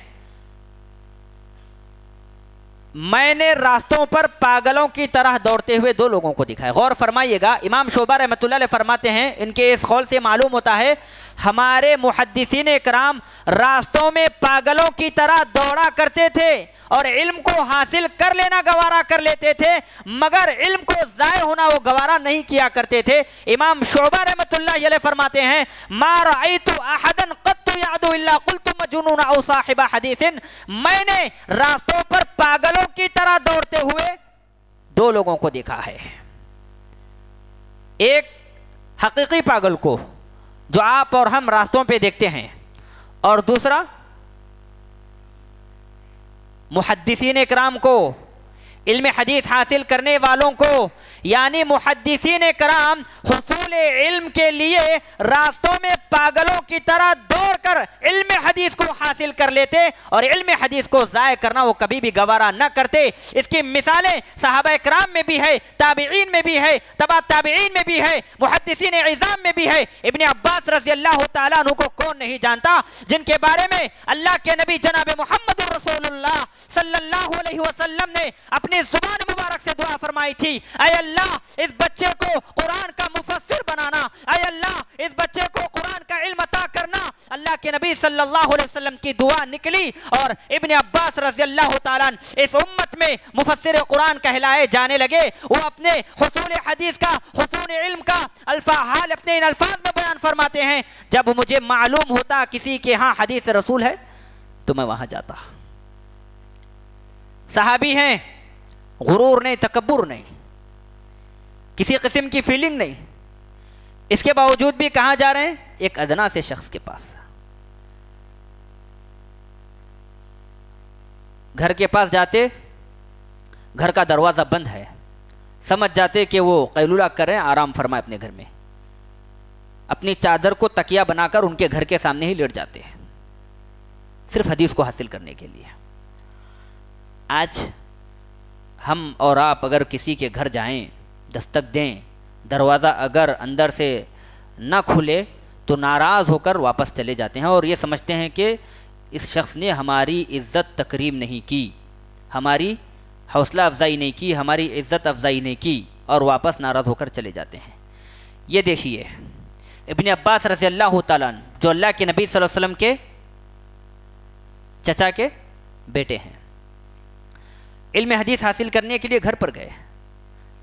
میں نے راستوں پر پاگلوں کی طرح دوڑتے ہوئے 2 لوگوں کو دکھایا۔ غور فرمائیے گا، امام شعبہ رحمۃ اللہ علیہ فرماتے ہیں، ان کے اس قول سے معلوم ہوتا ہے ہمارے محدثین اکرام راستوں میں پاگلوں کی طرح دوڑا کرتے تھے اور علم کو حاصل کر لینا گوارا کر لیتے تھے، مگر علم کو ضائع ہونا وہ گوارا نہیں کیا کرتے تھے۔ امام شعبہ رحمۃ اللہ علیہ فرماتے ہیں، ما رأیت احدا قط یعدو الا قلت مجنون او صاحب حدیث، میں نے راستوں پر پاگلوں کی طرح دوڑتے ہوئے 2 لوگوں کو دیکھا ہے۔ ایک حقیقی پاگل کو جو آپ اور ہم راستوں پہ دیکھتے ہیں، اور دوسرا محدثین اکرام کو، علم حدیث حاصل کرنے والوں کو، یعنی محدثین اکرام حصول علم کے لیے راستوں میں پاگلوں کی طرح دوڑ کر علم حدیث کو حاصل کر لیتے اور علم حدیث کو ضائع کرنا وہ کبھی بھی گوارا نہ کرتے۔ اس کی مثالیں صحابہ اکرام میں بھی ہے، تابعین میں بھی ہے، تبع تابعین میں بھی ہے، محدثین عظام میں بھی ہے۔ ابن عباس رضی اللہ تعالیٰ عنہ کو کون نہیں جانتا، جن کے بارے میں اللہ کے نبی جناب محمد رسول اللہ صلی اللہ علیہ وسلم نے اپنی زبان مبارک سے دعا فرمائی تھی، اے اللہ اس بچے کو قرآن کا مفسر بنانا، اے اللہ اس بچے کو قرآن کا علم عطا کرنا۔ اللہ کے نبی صلی اللہ علیہ وسلم کی دعا نکلی اور ابن عباس رضی اللہ تعالیٰ اس امت میں مفسر قرآن کہلائے جانے لگے۔ وہ اپنے حصول حدیث کا، حصول علم کا حال اپنے ان الفاظ میں بیان فرماتے ہیں، جب مجھے معلوم ہوتا کسی کے ہاں حدیث رسول ہے تو میں وہاں جاتا۔ صحابی ہیں، غرور نہیں، تکبر نہیں، کسی قسم کی فیلنگ نہیں، اس کے باوجود بھی کہاں جا رہے ہیں؟ ایک ادنا سے شخص کے پاس۔ گھر کے پاس جاتے، گھر کا دروازہ بند ہے، سمجھ جاتے کہ وہ قیلولہ کر رہے ہیں، آرام فرمائے اپنے گھر میں، اپنی چادر کو تکیہ بنا کر ان کے گھر کے سامنے ہی لیٹ جاتے ہیں، صرف حدیث کو حاصل کرنے کے لیے۔ آج ہم اور آپ اگر کسی کے گھر جائیں، دستک دیں، دروازہ اگر اندر سے نہ کھلے تو ناراض ہو کر واپس چلے جاتے ہیں اور یہ سمجھتے ہیں کہ اس شخص نے ہماری عزت تکریم نہیں کی، ہماری حوصلہ افزائی نہیں کی، ہماری عزت افزائی نہیں کی، اور واپس ناراض ہو کر چلے جاتے ہیں۔ یہ دیکھیے ابن عباس رضی اللہ تعالیٰ عنہ جو اللہ کے نبی صلی اللہ علیہ وسلم کے چچا کے بیٹے ہیں، علم حدیث حاصل کرنے کے لیے گھر پر گئے،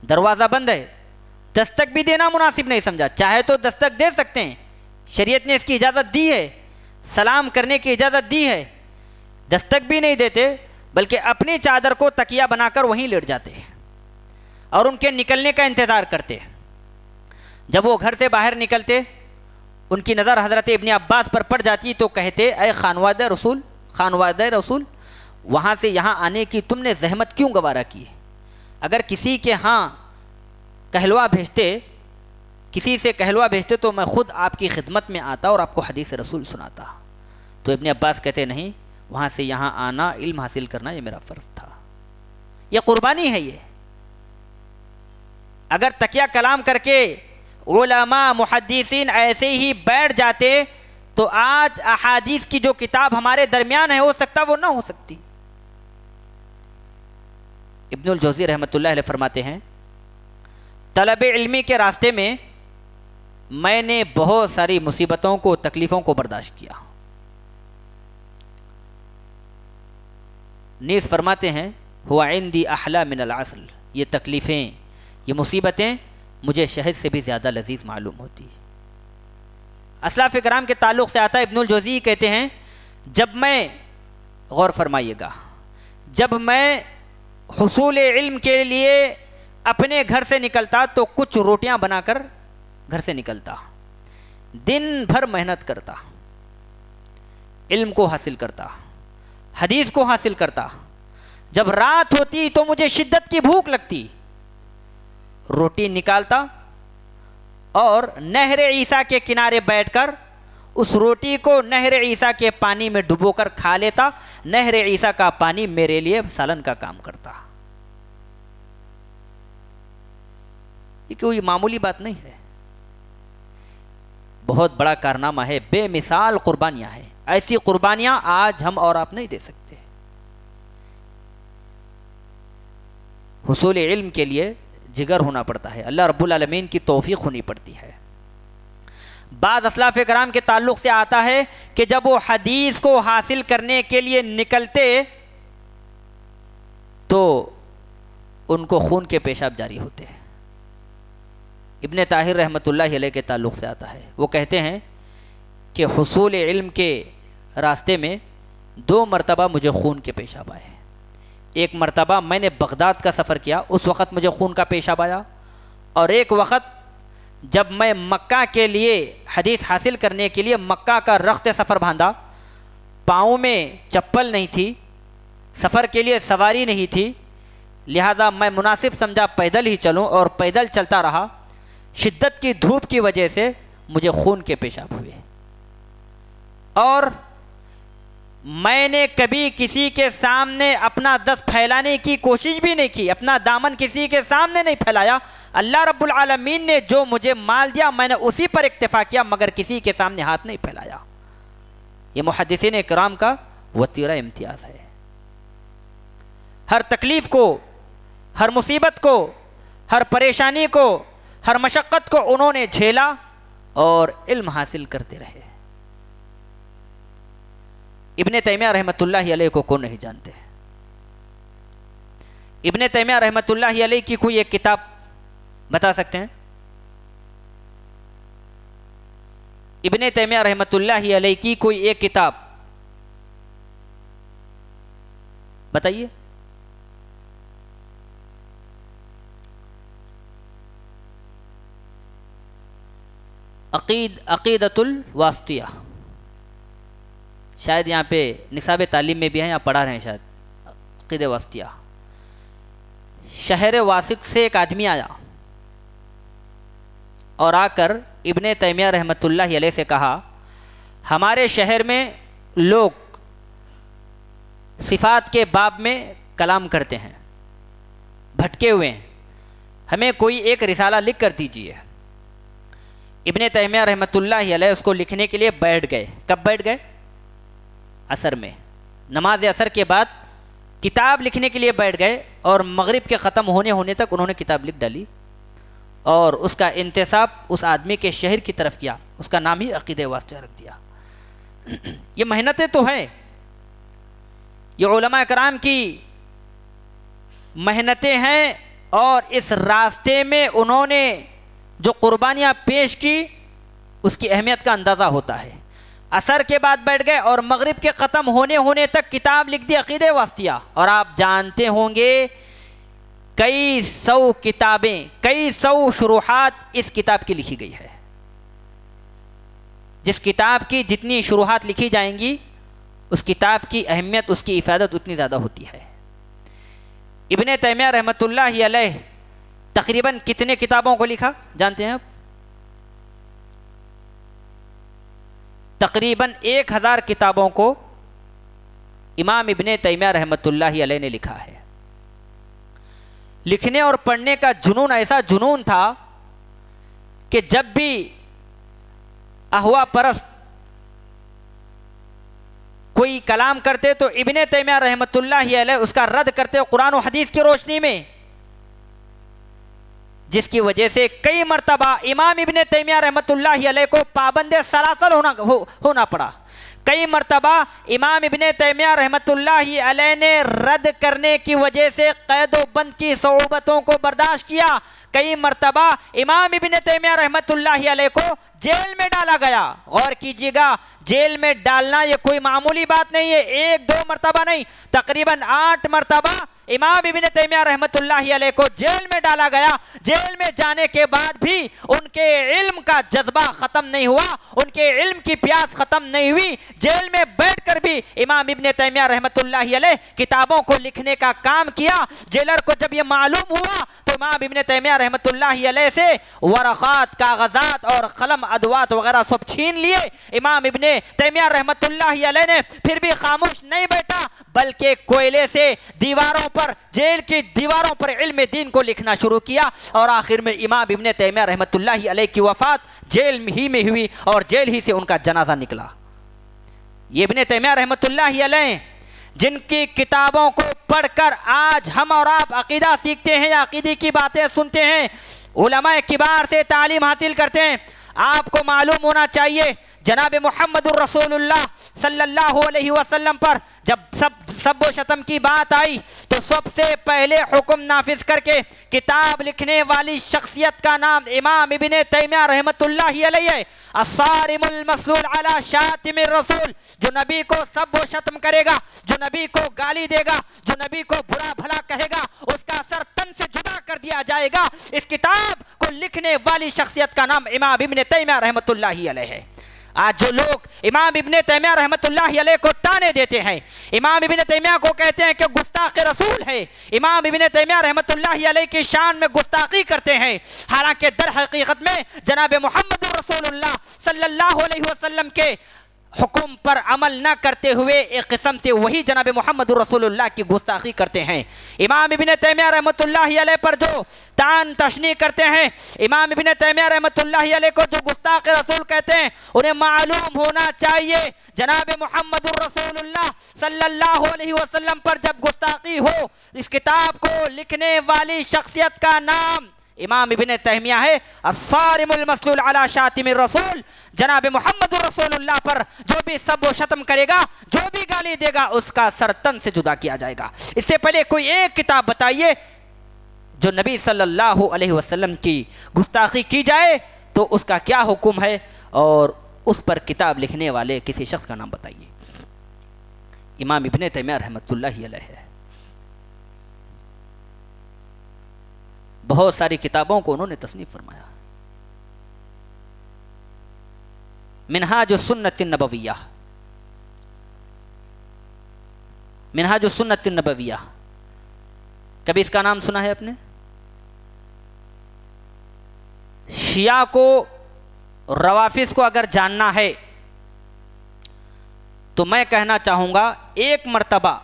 دروازہ بند ہے، دستک بھی دینا مناسب نہیں سمجھا، چاہے تو دستک دے سکتے ہیں، شریعت نے اس کی اجازت دی ہے، سلام کرنے کی اجازت دی ہے، دستک بھی نہیں دیتے بلکہ اپنی چادر کو تکیہ بنا کر وہیں لیٹ جاتے ہیں اور ان کے نکلنے کا انتظار کرتے ہیں۔ جب وہ گھر سے باہر نکلتے، ان کی نظر حضرت ابن عباس پر پڑ جاتی تو کہتے، اے خانواد رسول، وہاں سے یہاں آنے کی تم نے زحمت کیوں گوارا کی؟ اگر کسی کے ہاں کسی سے کہلوا بھیجتے تو میں خود آپ کی خدمت میں آتا اور آپ کو حدیث رسول سناتا۔ تو ابن عباس کہتے نہیں، وہاں سے یہاں آنا، علم حاصل کرنا یہ میرا فرض تھا، یہ قربانی ہے۔ یہ اگر تکیہ کلام کر کے علماء محدثین ایسے ہی بیٹھ جاتے تو آج احادیث کی جو کتاب ہمارے درمیان ہے ہو سکتا وہ نہ ہو سکتی۔ ابن الجوزی رحمۃ اللہ علیہ فرماتے ہیں طلب علمی کے راستے میں میں نے بہت ساری مصیبتوں کو، تکلیفوں کو برداشت کیا۔ نیز فرماتے ہیں ہوا عندی احلی من العسل، یہ تکلیفیں، یہ مصیبتیں مجھے شہد سے بھی زیادہ لذیذ معلوم ہوتی۔ اسلاف کرام کے تعلق سے آتا ہے، ابن الجوزی کہتے ہیں جب میں، غور فرمائیے گا، جب میں حصول علم کے لیے اپنے گھر سے نکلتا تو کچھ روٹیاں بنا کر گھر سے نکلتا، دن بھر محنت کرتا، علم کو حاصل کرتا، حدیث کو حاصل کرتا۔ جب رات ہوتی تو مجھے شدت کی بھوک لگتی، روٹی نکالتا اور نہر عیسیٰ کے کنارے بیٹھ کر اس روٹی کو نہر عیسیٰ کے پانی میں ڈبو کر کھا لیتا۔ نہر عیسیٰ کا پانی میرے لیے سالن کا کام کرتا۔ یہ کوئی معمولی بات نہیں ہے، بہت بڑا کارنامہ ہے، بے مثال قربانیاں ہیں۔ ایسی قربانیاں آج ہم اور آپ نہیں دے سکتے۔ حصول علم کے لیے جگر ہونا پڑتا ہے، اللہ رب العالمین کی توفیق ہونی پڑتی ہے۔ بعض اسلاف کرام کے تعلق سے آتا ہے کہ جب وہ حدیث کو حاصل کرنے کے لیے نکلتے تو ان کو خون کے پیشاب جاری ہوتے ہیں۔ ابن طاہر رحمۃ اللہ علیہ کے تعلق سے آتا ہے، وہ کہتے ہیں کہ حصول علم کے راستے میں 2 مرتبہ مجھے خون کے پیشاب آئے۔ ایک مرتبہ میں نے بغداد کا سفر کیا، اس وقت مجھے خون کا پیشاب آیا، اور ایک وقت جب میں مکہ کے لیے حدیث حاصل کرنے کے لیے مکہ کا رخت سفر باندھا، پاؤں میں چپل نہیں تھی، سفر کے لیے سواری نہیں تھی، لہذا میں مناسب سمجھا پیدل ہی چلوں، اور پیدل چلتا رہا۔ شدت کی دھوپ کی وجہ سے مجھے خون کے پیشاب ہوئے، اور میں نے کبھی کسی کے سامنے اپنا دست پھیلانے کی کوشش بھی نہیں کی، اپنا دامن کسی کے سامنے نہیں پھیلایا۔ اللہ رب العالمین نے جو مجھے مال دیا میں نے اسی پر اکتفا کیا، مگر کسی کے سامنے ہاتھ نہیں پھیلایا۔ یہ محدثین کرام کا وتیرہ امتیاز ہے۔ ہر تکلیف کو، ہر مصیبت کو، ہر پریشانی کو، ہر مشقت کو انہوں نے جھیلا اور علم حاصل کرتے رہے۔ ابن تیمیہ رحمۃ اللہ علیہ کو کون نہیں جانتے؟ ابن تیمیہ رحمۃ اللہ علیہ کی کوئی ایک کتاب بتا سکتے ہیں؟ ابن تیمیہ رحمۃ اللہ علیہ کی کوئی ایک کتاب بتائیے۔ عقیدۃ الواسطیہ، شاید یہاں پہ نصاب تعلیم میں بھی ہیں، یہاں پڑھا رہے ہیں شاید، عقیدہ واسطیہ۔ شہر واسط سے ایک آدمی آیا اور آ کر ابن تیمیہ رحمۃ اللہ علیہ سے کہا ہمارے شہر میں لوگ صفات کے باب میں کلام کرتے ہیں، بھٹکے ہوئے ہیں، ہمیں کوئی ایک رسالہ لکھ کر دیجیے۔ ابن تیمیہ رحمۃ اللہ علیہ اس کو لکھنے کے لیے بیٹھ گئے۔ کب بیٹھ گئے؟ عصر میں، نماز عصر کے بعد کتاب لکھنے کے لیے بیٹھ گئے، اور مغرب کے ختم ہونے تک انہوں نے کتاب لکھ ڈالی، اور اس کا انتساب اس آدمی کے شہر کی طرف کیا، اس کا نام ہی عقیدہ واسطیہ رکھ دیا۔ یہ محنتیں تو ہیں، یہ علماء کرام کی محنتیں ہیں، اور اس راستے میں انہوں نے جو قربانیاں پیش کی اس کی اہمیت کا اندازہ ہوتا ہے۔ عصر کے بعد بیٹھ گئے اور مغرب کے ختم ہونے تک کتاب لکھ دی عقیدہ واسطیہ، اور آپ جانتے ہوں گے کئی سو کتابیں، کئی سو شروحات اس کتاب کی لکھی گئی ہے۔ جس کتاب کی جتنی شروحات لکھی جائیں گی اس کتاب کی اہمیت، اس کی افادت اتنی زیادہ ہوتی ہے۔ ابن تیمیہ رحمۃ اللہ علیہ تقریباً کتنے کتابوں کو لکھا جانتے ہیں آپ؟ تقریباً 1000 کتابوں کو امام ابن تیمیہ رحمۃ اللہ علیہ نے لکھا ہے۔ لکھنے اور پڑھنے کا جنون ایسا جنون تھا کہ جب بھی احوا پرست کوئی کلام کرتے تو ابن تیمیہ رحمۃ اللہ علیہ اس کا رد کرتے قرآن و حدیث کی روشنی میں، جس کی وجہ سے کئی مرتبہ امام ابن تیمیہ رحمۃ اللہ علیہ کو پابند سلاسل ہونا پڑا۔ کئی مرتبہ امام ابن تیمیہ رحمۃ اللہ علیہ نے رد کرنے کی وجہ سے قید و بند کی صعوبتوں کو برداشت کیا۔ کئی مرتبہ امام ابن تیمیہ رحمۃ اللہ علیہ کو جیل میں ڈالا گیا۔ غور کیجیے گا، جیل میں ڈالنا یہ کوئی معمولی بات نہیں ہے، ایک دو مرتبہ نہیں، تقریباً 8 مرتبہ امام ابن تیمیہ رحمۃ اللہ علیہ کو جیل میں ڈالا گیا۔ جیل میں جانے کے بعد بھی ان کے علم کا جذبہ ختم نہیں ہوا، ان کے علم کی پیاس ختم نہیں ہوئی۔ جیل میں بیٹھ کر بھی امام ابن تیمیہ رحمۃ اللہ علیہ کتابوں کو لکھنے کا کام کیا۔ جیلر کو جب یہ معلوم ہوا تو امام ابن تیمیہ رحمۃ اللہ علیہ سے ورقات، کاغذات اور قلم ادوات وغیرہ سب چھین لیے۔ امام ابن تیمیہ رحمۃ اللہ علیہ نے پھر بھی خاموش نہیں بیٹھا، بلکہ کوئلے سے دیواروں پر، جیل کی دیواروں پر علم دین کو لکھنا شروع کیا، اور آخر میں امام ابن تیمیہ رحمۃ اللہ علیہ کی وفات جیل ہی میں ہوئی اور جیل ہی سے ان کا جنازہ نکلا۔ یہ ابن تیمیہ رحمۃ اللہ علیہ جن کی کتابوں کو پڑھ کر آج ہم اور آپ عقیدہ سیکھتے ہیں، عقیدے کی باتیں سنتے ہیں، علماء کبار سے تعلیم حاصل کرتے ہیں، آپ کو معلوم ہونا چاہیے جناب محمد الرسول اللہ صلی اللہ علیہ وسلم پر جب سب و شتم کی بات آئی تو سب سے پہلے حکم نافذ کر کے کتاب لکھنے والی شخصیت کا نام امام ابن تیمیہ رحمۃ اللہ علیہ ہے۔ الصارم المسلول علی شاتم الرسول، جو نبی کو سب و شتم کرے گا، جو نبی کو گالی دے گا، جو نبی کو برا بھلا کہے گا، اس کا سر تن سے جدا کر دیا جائے گا۔ اس کتاب کو لکھنے والی شخصیت کا نام امام ابن تیمیہ رحمۃ اللہ علیہ ہے۔ آج جو لوگ امام ابن تیمیہ رحمۃ اللہ علیہ کو تانے دیتے ہیں، امام ابن تیمیہ کو کہتے ہیں کہ گستاخ رسول ہے، امام ابن تیمیہ رحمۃ اللہ علیہ کی شان میں گستاخی کرتے ہیں، حالانکہ در حقیقت میں جناب محمد رسول اللہ صلی اللہ علیہ وسلم کے حکم پر عمل نہ کرتے ہوئے ایک قسم سے وہی جناب محمد رسول اللہ کی گستاخی کرتے ہیں۔ امام ابن تیمیہ رحمۃ اللہ علیہ پر جو تان تشنیع کرتے ہیں، امام ابن تیمیہ رحمۃ اللہ علیہ کو جو گستاخ رسول کہتے ہیں، انہیں معلوم ہونا چاہیے جناب محمد رسول اللہ صلی اللہ علیہ وسلم پر جب گستاخی ہو، اس کتاب کو لکھنے والی شخصیت کا نام امام ابن تیمیہ ہے۔ الصارم المسلول علی شاتم الرسول، جناب محمد رسول اللہ پر جو بھی سب و شتم کرے گا، جو بھی گالی دے گا، اس کا سر تن سے جدا کیا جائے گا۔ اس سے پہلے کوئی ایک کتاب بتائیے جو نبی صلی اللہ علیہ وسلم کی گستاخی کی جائے تو اس کا کیا حکم ہے، اور اس پر کتاب لکھنے والے کسی شخص کا نام بتائیے۔ امام ابن تیمیہ رحمۃ اللہ علیہ ہے، بہت ساری کتابوں کو انہوں نے تصنیف فرمایا۔ منہاج السنت النبویہ، منہاج السنت النبویہ، کبھی اس کا نام سنا ہے آپ نے؟ شیعہ کو، روافض کو اگر جاننا ہے تو میں کہنا چاہوں گا ایک مرتبہ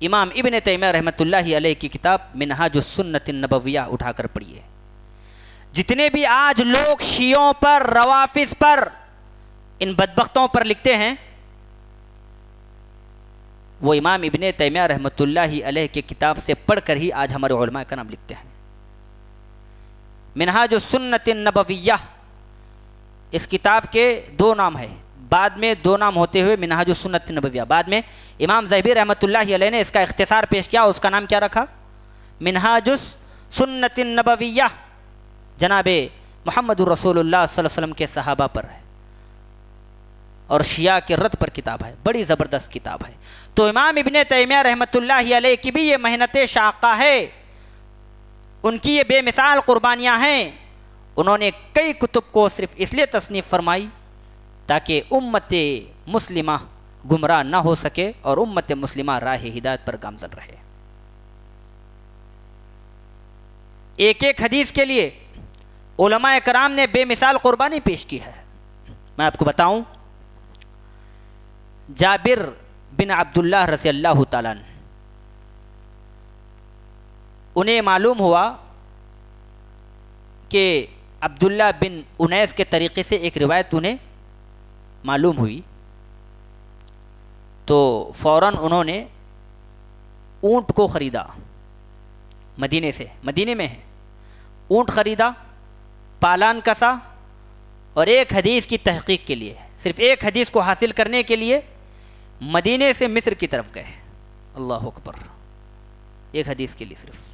امام ابن تیمیہ رحمۃ اللہ علیہ کی کتاب منہاج السنت النبویہ اٹھا کر پڑھیے۔ جتنے بھی آج لوگ شیعوں پر، روافض پر، ان بدبختوں پر لکھتے ہیں، وہ امام ابن تیمیہ رحمۃ اللہ علیہ کی کتاب سے پڑھ کر ہی آج ہمارے علماء کا نام لکھتے ہیں۔ منہاج السنت النبویہ، اس کتاب کے 2 نام ہیں، بعد میں 2 نام ہوتے ہوئے منہاج السنت النبویہ، بعد میں امام ذہبی رحمۃ اللہ علیہ نے اس کا اختصار پیش کیا، اس کا نام کیا رکھا؟ منہاج السنت النبویہ۔ جناب محمد رسول اللہ صلی اللہ علیہ وسلم کے صحابہ پر ہے اور شیعہ کے رد پر کتاب ہے، بڑی زبردست کتاب ہے۔ تو امام ابن تیمیہ رحمۃ اللہ علیہ کی بھی یہ محنت شاقہ ہے، ان کی یہ بے مثال قربانیاں ہیں۔ انہوں نے کئی کتب کو صرف اس لیے تصنیف فرمائی تاکہ امت مسلمہ گمراہ نہ ہو سکے اور امت مسلمہ راہ ہدایت پر گامزن رہے۔ ایک ایک حدیث کے لیے علماء کرام نے بے مثال قربانی پیش کی ہے۔ میں آپ کو بتاؤں، جابر بن عبداللہ رضی اللہ تعالیٰ عنہ، انہیں معلوم ہوا کہ عبداللہ بن انیس کے طریقے سے ایک روایت انہیں معلوم ہوئی، تو فوراً انہوں نے اونٹ کو خریدا، مدینے سے، مدینے میں ہے، اونٹ خریدا، پالان کسا، اور ایک حدیث کی تحقیق کے لیے، صرف ایک حدیث کو حاصل کرنے کے لیے مدینے سے مصر کی طرف گئے۔ اللہ اکبر، ایک حدیث کے لیے صرف۔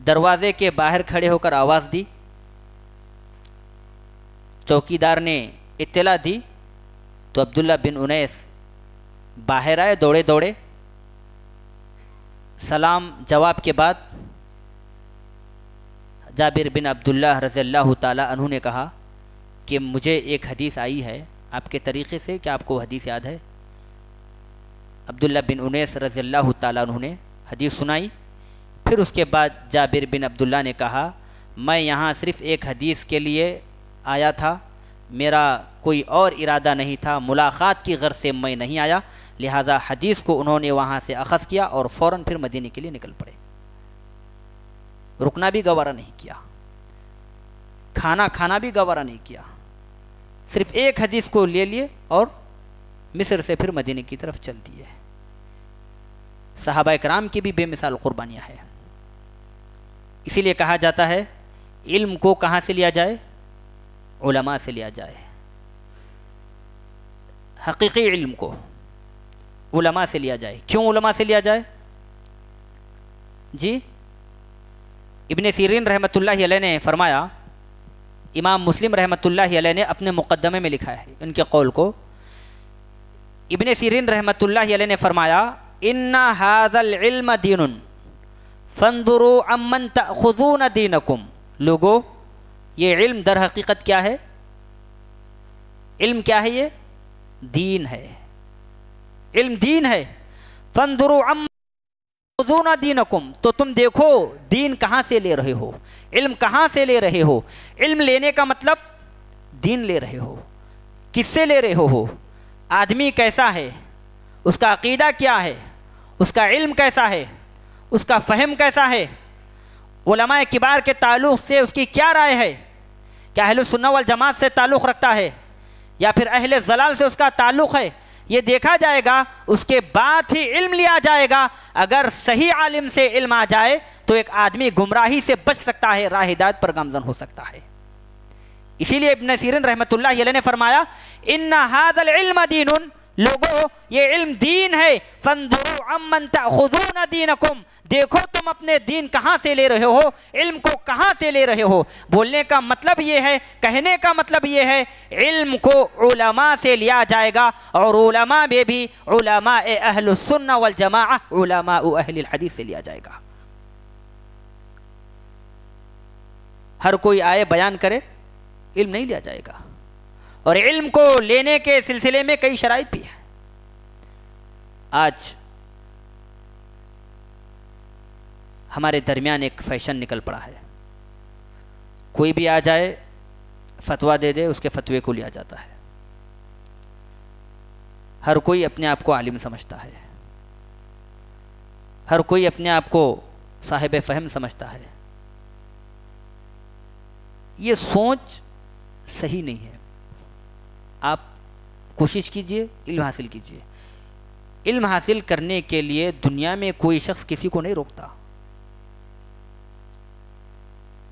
دروازے کے باہر کھڑے ہو کر آواز دی، چوکیدار نے اطلاع دی تو عبداللہ بن انیس باہر آئے دوڑے دوڑے، سلام جواب کے بعد جابر بن عبداللہ رضی اللہ تعالیٰ عنہ نے کہا کہ مجھے ایک حدیث آئی ہے آپ کے طریقے سے، کیا آپ کو حدیث یاد ہے؟ عبداللہ بن انیس رضی اللہ تعالیٰ عنہ نے حدیث سنائی۔ پھر اس کے بعد جابر بن عبداللہ نے کہا میں یہاں صرف ایک حدیث کے لیے آیا تھا، میرا کوئی اور ارادہ نہیں تھا، ملاقات کی غرض سے میں نہیں آیا، لہذا حدیث کو انہوں نے وہاں سے اخذ کیا اور فوراً پھر مدینے کے لیے نکل پڑے، رکنا بھی گوارہ نہیں کیا، کھانا بھی گوارہ نہیں کیا، صرف ایک حدیث کو لے لیے اور مصر سے پھر مدینے کی طرف چل دیے۔ صحابہ کرام کی بھی بے مثال قربانیاں ہیں۔ اسی لیے کہا جاتا ہے علم کو کہاں سے لیا جائے؟ علماء سے لیا جائے، حقیقی علم کو علماء سے لیا جائے۔ کیوں علماء سے لیا جائے؟ جی، ابن سیرین رحمۃ اللہ علیہ نے فرمایا، امام مسلم رحمۃ اللہ علیہ نے اپنے مقدمے میں لکھا ہے ان کے قول کو، ابن سیرین رحمۃ اللہ علیہ نے فرمایا ان ھذا العلم دین فانظروا عمن تأخذون دینکم، لوگو یہ علم در حقیقت کیا ہے؟ علم کیا ہے؟ یہ دین ہے، علم دین ہے۔ فانظروا عمن تأخذون دینکم، تو تم دیکھو دین کہاں سے لے رہے ہو، علم کہاں سے لے رہے ہو۔ علم لینے کا مطلب دین لے رہے ہو، کس سے لے رہے ہو؟ آدمی کیسا ہے، اس کا عقیدہ کیا ہے، اس کا علم کیسا ہے، اس کا فہم کیسا ہے، علماء کبار کے تعلق سے اس کی کیا رائے ہے، کیا اہل سنہ والجماعت سے تعلق رکھتا ہے یا پھر اہل ضلال سے اس کا تعلق ہے، یہ دیکھا جائے گا، اس کے بعد ہی علم لیا جائے گا۔ اگر صحیح عالم سے علم آ جائے تو ایک آدمی گمراہی سے بچ سکتا ہے، راہ ہدایت پر گامزن ہو سکتا ہے۔ اسی لیے ابن سیرین رحمۃ اللہ علیہ نے فرمایا ان ھذا العلم دین، لوگو یہ علم دین ہے، فانظروا عمن تأخذون دینکم، دیکھو تم اپنے دین کہاں سے لے رہے ہو، علم کو کہاں سے لے رہے ہو۔ بولنے کا مطلب یہ ہے، کہنے کا مطلب یہ ہے علم کو علماء سے لیا جائے گا، اور علماء میں بھی علماء اہل السنہ والجماعہ، علماء اہل الحدیث سے لیا جائے گا۔ ہر کوئی آئے بیان کرے علم نہیں لیا جائے گا، اور علم کو لینے کے سلسلے میں کئی شرائط بھی ہیں۔ آج ہمارے درمیان ایک فیشن نکل پڑا ہے، کوئی بھی آ جائے فتویٰ دے دے، اس کے فتوے کو لیا جاتا ہے۔ ہر کوئی اپنے آپ کو عالم سمجھتا ہے، ہر کوئی اپنے آپ کو صاحب فہم سمجھتا ہے۔ یہ سوچ صحیح نہیں ہے۔ آپ کوشش کیجئے، علم حاصل کیجئے۔ علم حاصل کرنے کے لیے دنیا میں کوئی شخص کسی کو نہیں روکتا،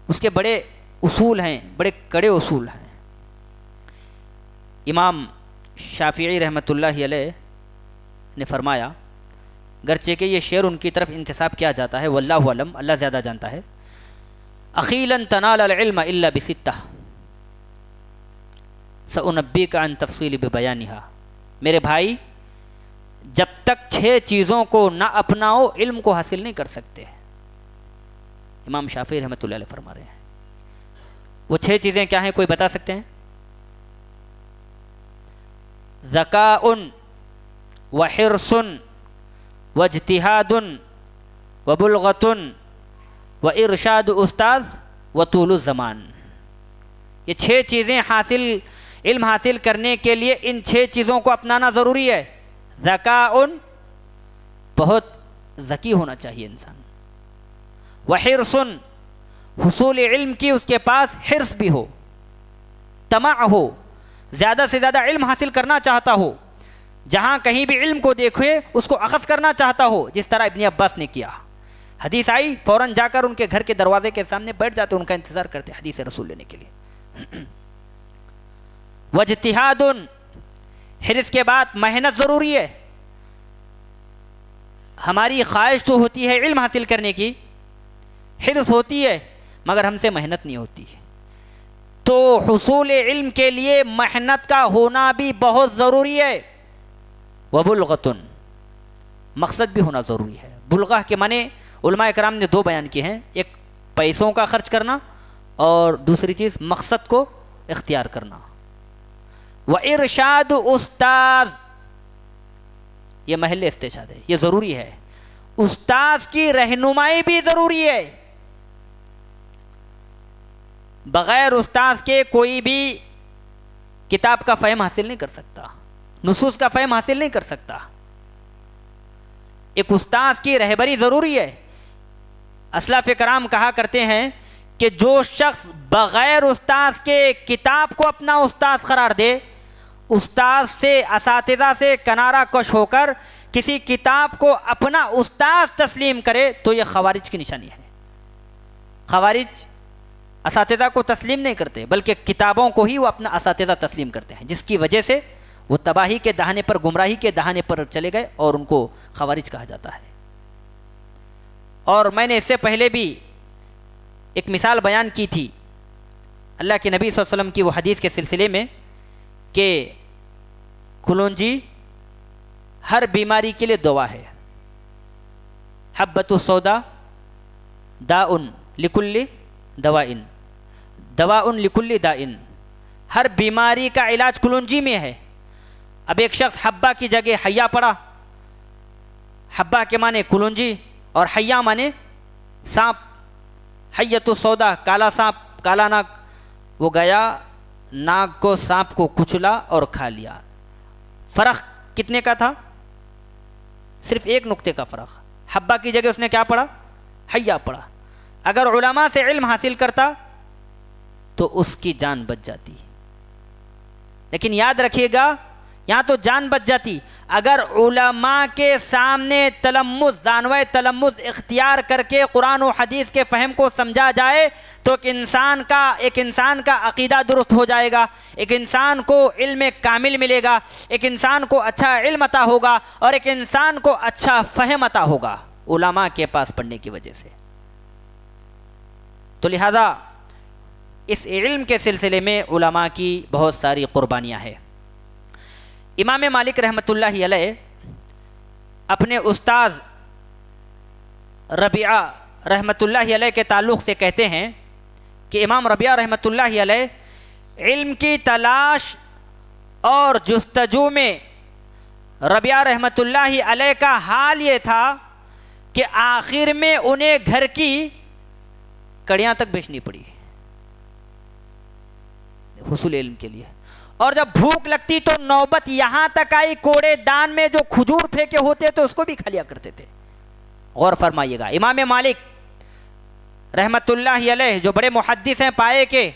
اس کے بڑے اصول ہیں، بڑے کڑے اصول ہیں۔ امام شافعی رحمۃ اللہ علیہ نے فرمایا، گرچہ کہ یہ شعر ان کی طرف انتساب کیا جاتا ہے، واللہ علم، اللہ زیادہ جانتا ہے، اخیلاً تنال العلم الا بستہ سأنبئک عن تفصیل ببیانہا، میرے بھائی جب تک 6 چیزوں کو نہ اپناؤ علم کو حاصل نہیں کر سکتے۔ امام شافعی رحمۃ اللہ علیہ فرما رہے ہیں۔ وہ 6 چیزیں کیا ہیں، کوئی بتا سکتے ہیں؟ ذکاء وحرص واجتہاد وبلغۃ وارشاد استاذ وطول الزمان۔ یہ 6 چیزیں حاصل علم حاصل کرنے کے لیے ان 6 چیزوں کو اپنانا ضروری ہے۔ ذکاء، بہت ذکی ہونا چاہیے انسان، وحرص، حصول علم کی اس کے پاس حرص بھی ہو، طمع ہو، زیادہ سے زیادہ علم حاصل کرنا چاہتا ہو، جہاں کہیں بھی علم کو دیکھے اس کو اخذ کرنا چاہتا ہو، جس طرح ابن عباس نے کیا۔ حدیث آئی، فوراً جا کر ان کے گھر کے دروازے کے سامنے بیٹھ جاتے، ان کا انتظار کرتے حدیث رسول لینے کے لیے۔ واجتہاد، حرص کے بعد محنت ضروری ہے۔ ہماری خواہش تو ہوتی ہے علم حاصل کرنے کی، حرص ہوتی ہے، مگر ہم سے محنت نہیں ہوتی ہے۔ تو حصول علم کے لیے محنت کا ہونا بھی بہت ضروری ہے۔ وبلغۃ، مقصد بھی ہونا ضروری ہے۔ بلغہ کے معنی علماء کرام نے 2 بیان کیے ہیں، ایک پیسوں کا خرچ کرنا اور دوسری چیز مقصد کو اختیار کرنا۔ وارشاد استاد، یہ محل استشہاد ہے، یہ ضروری ہے۔ استاذ کی رہنمائی بھی ضروری ہے۔ بغیر استاذ کے کوئی بھی کتاب کا فہم حاصل نہیں کر سکتا، نصوص کا فہم حاصل نہیں کر سکتا۔ ایک استاذ کی رہبری ضروری ہے۔ اسلاف کرام کہا کرتے ہیں کہ جو شخص بغیر استاذ کے کتاب کو اپنا استاذ قرار دے، استاذ سے، اساتذہ سے کنارہ کش ہو کر کسی کتاب کو اپنا استاذ تسلیم کرے، تو یہ خوارج کی نشانی ہے۔ خوارج اساتذہ کو تسلیم نہیں کرتے، بلکہ کتابوں کو ہی وہ اپنا اساتذہ تسلیم کرتے ہیں، جس کی وجہ سے وہ تباہی کے دہانے پر، گمراہی کے دہانے پر چلے گئے، اور ان کو خوارج کہا جاتا ہے۔ اور میں نے اس سے پہلے بھی ایک مثال بیان کی تھی اللہ کے نبی صلی اللہ علیہ وسلم کی وہ حدیث کے سلسلے میں کہ کلونجی ہر بیماری کے لیے دوا ہے۔ حبۃ السودا داء لکل دواء، دواء لکل داء، ہر بیماری کا علاج کلونجی میں ہے۔ اب ایک شخص حبہ کی جگہ حیا پڑا، حبہ کے معنی کلونجی اور حیا معنی سانپ، حیۃ السودا کالا سانپ، کالا ناگ، وہ گیا ناگ کو، سانپ کو کچلا اور کھا لیا۔ فرق کتنے کا تھا؟ صرف ایک نقطے کا فرق۔ حبہ کی جگہ اس نے کیا پڑھا؟ حیا پڑھا۔ اگر علماء سے علم حاصل کرتا تو اس کی جان بچ جاتی، لیکن یاد رکھیے گا یہاں تو جان بچ جاتی، اگر علماء کے سامنے تلمذ، دانوِ تلمذ اختیار کر کے قرآن و حدیث کے فہم کو سمجھا جائے تو ایک انسان کا عقیدہ درست ہو جائے گا، ایک انسان کو علم کامل ملے گا، ایک انسان کو اچھا علم عطا ہوگا، اور ایک انسان کو اچھا فہم عطا ہوگا علماء کے پاس پڑھنے کی وجہ سے۔ تو لہذا اس علم کے سلسلے میں علماء کی بہت ساری قربانیاں ہیں۔ امام مالک رحمۃ اللہ علیہ اپنے استاذ ربیعہ رحمۃ اللہ علیہ کے تعلق سے کہتے ہیں کہ امام ربیعہ رحمۃ اللہ علیہ علم کی تلاش اور جستجو میں ربیعہ رحمۃ اللہ علیہ کا حال یہ تھا کہ آخر میں انہیں گھر کی کڑیاں تک بیچنی پڑی حصول علم کے لیے، اور جب بھوک لگتی تو نوبت یہاں تک آئی کوڑے دان میں جو کھجور پھینکے ہوتے تو اس کو بھی کھا لیا کرتے تھے۔ غور فرمائیے گا، امام مالک رحمت اللہ علیہ جو بڑے محدث ہیں پائے کے،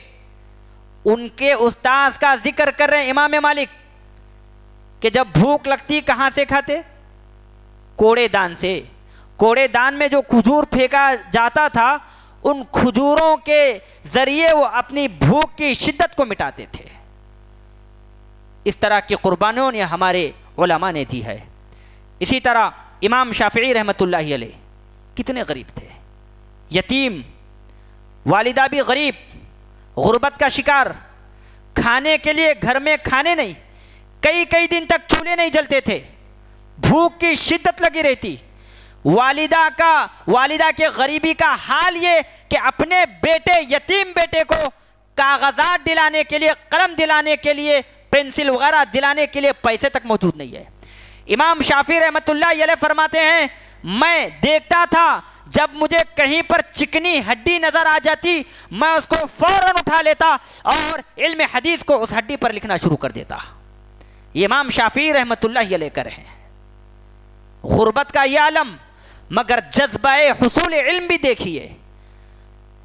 ان کے استاذ کا ذکر کر رہے ہیں امام مالک کہ جب بھوک لگتی کہاں سے کھاتے؟ کوڑے دان سے۔ کوڑے دان میں جو کھجور پھینکا جاتا تھا ان کھجوروں کے ذریعے وہ اپنی بھوک کی شدت کو مٹاتے تھے۔ اس طرح کی قربانیوں نے ہمارے علماء نے دی ہے۔ اسی طرح امام شافعی رحمۃ اللہ علیہ کتنے غریب تھے، یتیم، والدہ بھی غریب، غربت کا شکار، کھانے کے لیے گھر میں کھانے نہیں، کئی دن تک چولہے نہیں جلتے تھے، بھوک کی شدت لگی رہتی۔ والدہ کے غریبی کا حال یہ کہ اپنے بیٹے، یتیم بیٹے کو کاغذات دلانے کے لیے، قلم دلانے کے لیے، پینسل وغیرہ دلانے کے لیے پیسے تک موجود نہیں ہے۔ امام شافعی رحمۃ اللہ علیہ فرماتے ہیں میں دیکھتا تھا جب مجھے کہیں پر چکنی ہڈی نظر آ جاتی میں اس کو فوراً اٹھا لیتا اور علم حدیث کو اس ہڈی پر لکھنا شروع کر دیتا. یہ امام شافعی رحمۃ اللہ علیہ کر رہے ہیں. غربت کا یہ عالم مگر جذبہ حصول علم بھی دیکھیے.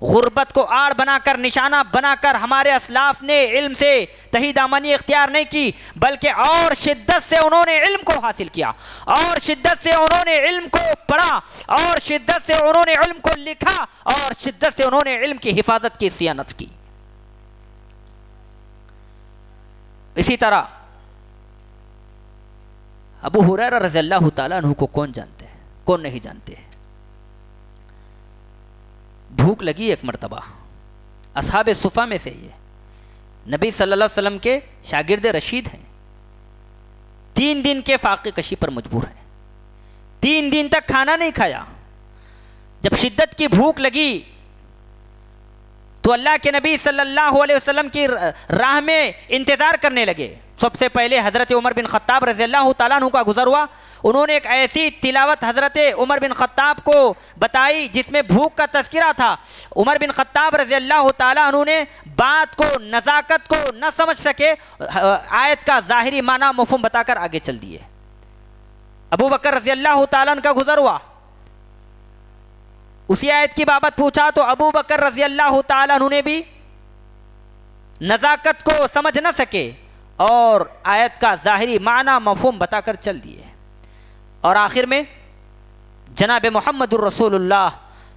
غربت کو آڑ بنا کر نشانہ بنا کر ہمارے اسلاف نے علم سے تہی دامنی اختیار نہیں کی بلکہ اور شدت سے انہوں نے علم کو حاصل کیا اور شدت سے انہوں نے علم کو پڑھا اور شدت سے انہوں نے علم کو لکھا اور شدت سے انہوں نے علم کی حفاظت کی صیانت کی. اسی طرح ابو ہریرہ رضی اللہ تعالیٰ عنہ کو کون جانتے ہیں, کون نہیں جانتے. بھوک لگی ایک مرتبہ, اصحاب صفہ میں سے یہ نبی صلی اللہ علیہ وسلم کے شاگرد رشید ہیں. 3 دن کے فاقے کشی پر مجبور ہیں, 3 دن تک کھانا نہیں کھایا. جب شدت کی بھوک لگی تو اللہ کے نبی صلی اللہ علیہ وسلم کی راہ میں انتظار کرنے لگے. سب سے پہلے حضرت عمر بن خطاب رضی اللہ تعالیٰ عنہ کا گزر ہوا. انہوں نے ایک ایسی تلاوت حضرت عمر بن خطاب کو بتائی جس میں بھوک کا تذکرہ تھا. عمر بن خطاب رضی اللہ تعالیٰ عنہ نے بات کو, نزاکت کو نہ سمجھ سکے, آیت کا ظاہری معنی مفہوم بتا کر آگے چل دیے. ابو بکر رضی اللہ تعالیٰ عنہ کا گزر ہوا, اسی آیت کی بابت پوچھا تو ابو بکر رضی اللہ تعالیٰ عنہ نے بھی نزاکت کو سمجھ نہ سکے اور آیت کا ظاہری معنی مفہوم بتا کر چل دیے. اور آخر میں جناب محمد الرسول اللہ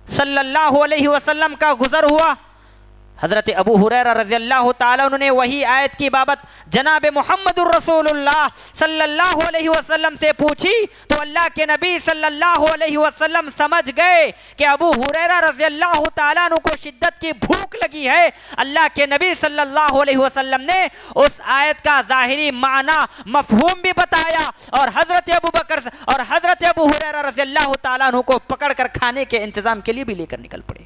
صلی اللہ علیہ وسلم کا گزر ہوا. حضرت ابو ہریرہ رضی اللہ تعالیٰ عنہ نے وہی آیت کی بابت جناب محمد الرسول اللہ صلی اللہ علیہ وسلم سے پوچھی تو اللہ کے نبی صلی اللہ علیہ وسلم سمجھ گئے کہ ابو ہریرہ رضی اللہ تعالیٰ عنہ کو شدت کی بھوک لگی ہے. اللہ کے نبی صلی اللہ علیہ وسلم نے اس آیت کا ظاہری معنی مفہوم بھی بتایا اور حضرت ابو ہریرہ رضی اللہ تعالیٰ عنہ کو پکڑ کر کھانے کے انتظام کے لیے بھی لے کر نکل پڑے.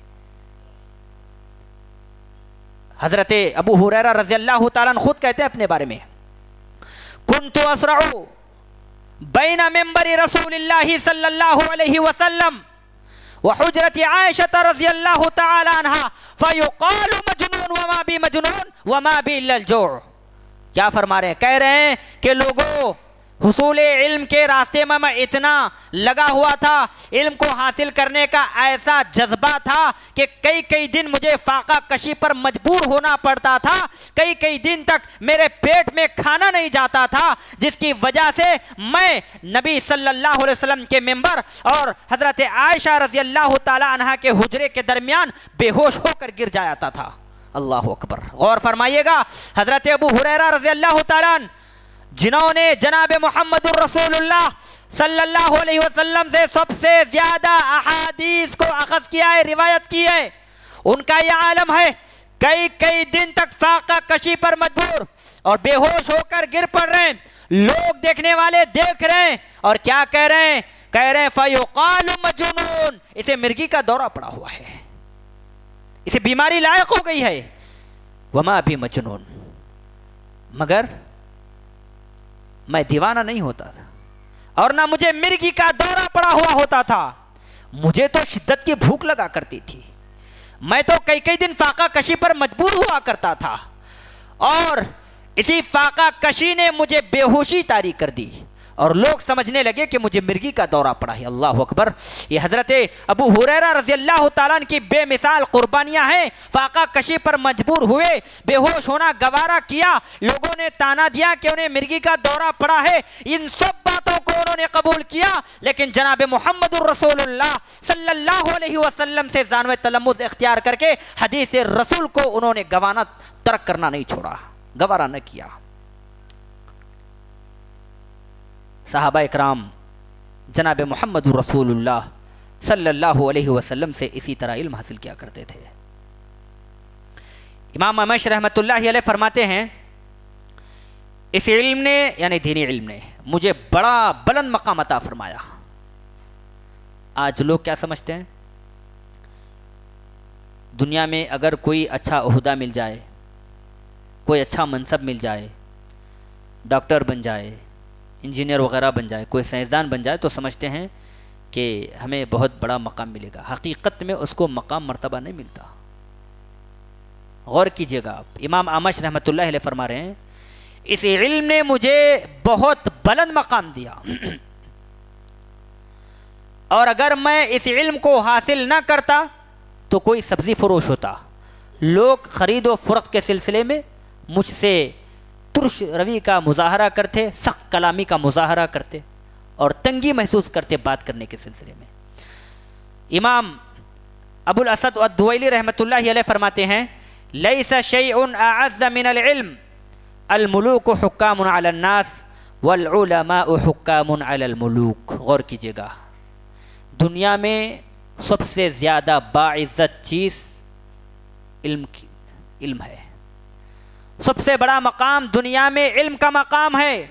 حضرت ابو ہریرہ رضی اللہ تعالیٰ عنہ خود کہتے ہیں اپنے بارے میں, کنت اسرع بین منبر رسول اللہ صلی اللہ علیہ وسلم وحجرت عائشہ رضی اللہ تعالیٰ عنہ فیقال مجنون وما بی مجنون وما بی الا الجوع. کیا فرما رہے ہیں؟ کہہ رہے ہیں کہ لوگوں, حصول علم کے راستے میں اتنا لگا ہوا تھا, علم کو حاصل کرنے کا ایسا جذبہ تھا کہ کئی دن مجھے فاقہ کشی پر مجبور ہونا پڑتا تھا, کئی دن تک میرے پیٹ میں کھانا نہیں جاتا تھا, جس کی وجہ سے میں نبی صلی اللہ علیہ وسلم کے منبر اور حضرت عائشہ رضی اللہ تعالی عنہا کے حجرے کے درمیان بے ہوش ہو کر گر جاتا تھا. اللہ اکبر. غور فرمائیے گا, حضرت ابو ہریرہ رضی اللہ تعالیٰ عنہ جنہوں نے جناب محمد الرسول اللہ صلی اللہ علیہ وسلم سے سب سے زیادہ احادیث کو اخذ کیا ہے, روایت کی ہے, ان کا یہ عالم ہے کئی دن تک فاقہ کشی پر مجبور اور بے ہوش ہو کر گر پڑ رہے ہیں. لوگ دیکھنے والے دیکھ رہے ہیں اور کیا کہہ رہے ہیں؟ کہہ رہے ہیں فیقال مجنون, اسے مرگی کا دورہ پڑا ہوا ہے, اسے بیماری لائق ہو گئی ہے. وما بی مجنون, مگر میں دیوانہ نہیں ہوتا تھا اور نہ مجھے مرگی کا دورہ پڑا ہوا ہوتا تھا. مجھے تو شدت کی بھوک لگا کرتی تھی, میں تو کئی دن فاقہ کشی پر مجبور ہوا کرتا تھا اور اسی فاقہ کشی نے مجھے بے ہوشی طاری کر دی اور لوگ سمجھنے لگے کہ مجھے مرگی کا دورہ پڑا ہے. اللہ اکبر. یہ حضرت ابو ہریرہ رضی اللہ تعالیٰ عنہ کی بے مثال قربانیاں ہیں. فاقہ کشی پر مجبور ہوئے, بے ہوش ہونا گوارا کیا, لوگوں نے تانا دیا کہ انہیں مرگی کا دورہ پڑا ہے, ان سب باتوں کو انہوں نے قبول کیا, لیکن جناب محمد الرسول اللہ صلی اللہ علیہ وسلم سے زانو تلمذ اختیار کر کے حدیث رسول کو انہوں نے گوانا ترک کرنا نہیں چھوڑا, گوارا نہ کیا. صحابہ اکرام جناب محمد رسول اللہ صلی اللہ علیہ وسلم سے اسی طرح علم حاصل کیا کرتے تھے. امام احمد رحمۃ اللہ علیہ فرماتے ہیں اس علم نے یعنی دینی علم نے مجھے بڑا بلند مقام عطا فرمایا. آج لوگ کیا سمجھتے ہیں؟ دنیا میں اگر کوئی اچھا عہدہ مل جائے, کوئی اچھا منصب مل جائے, ڈاکٹر بن جائے, انجینئر وغیرہ بن جائے, کوئی سائنسدان بن جائے, تو سمجھتے ہیں کہ ہمیں بہت بڑا مقام ملے گا، حقیقت میں اس کو مقام مرتبہ نہیں ملتا۔ غور کیجئے گا آپ، امام اعمش رحمۃ اللہ علیہ فرما رہے ہیں اس علم نے مجھے بہت بلند مقام دیا، اور اگر میں اس علم کو حاصل نہ کرتا تو کوئی سبزی فروش ہوتا، لوگ خرید و فروخت کے سلسلے میں مجھ سے ترش روی کا مظاہرہ کرتے، سخت کلامی کا مظاہرہ کرتے اور تنگی محسوس کرتے بات کرنے کے سلسلے میں۔ امام ابو الاسد الدویلی رحمۃ اللہ علیہ فرماتے ہیں لیس شیء اعز من العلم، الملوک حکام علی الناس والعلماء حکام علی الملوک۔ غور کیجئے گا، دنیا میں سب سے زیادہ باعزت چیز علم ہے، سب سے بڑا مقام دنیا میں علم کا مقام ہے۔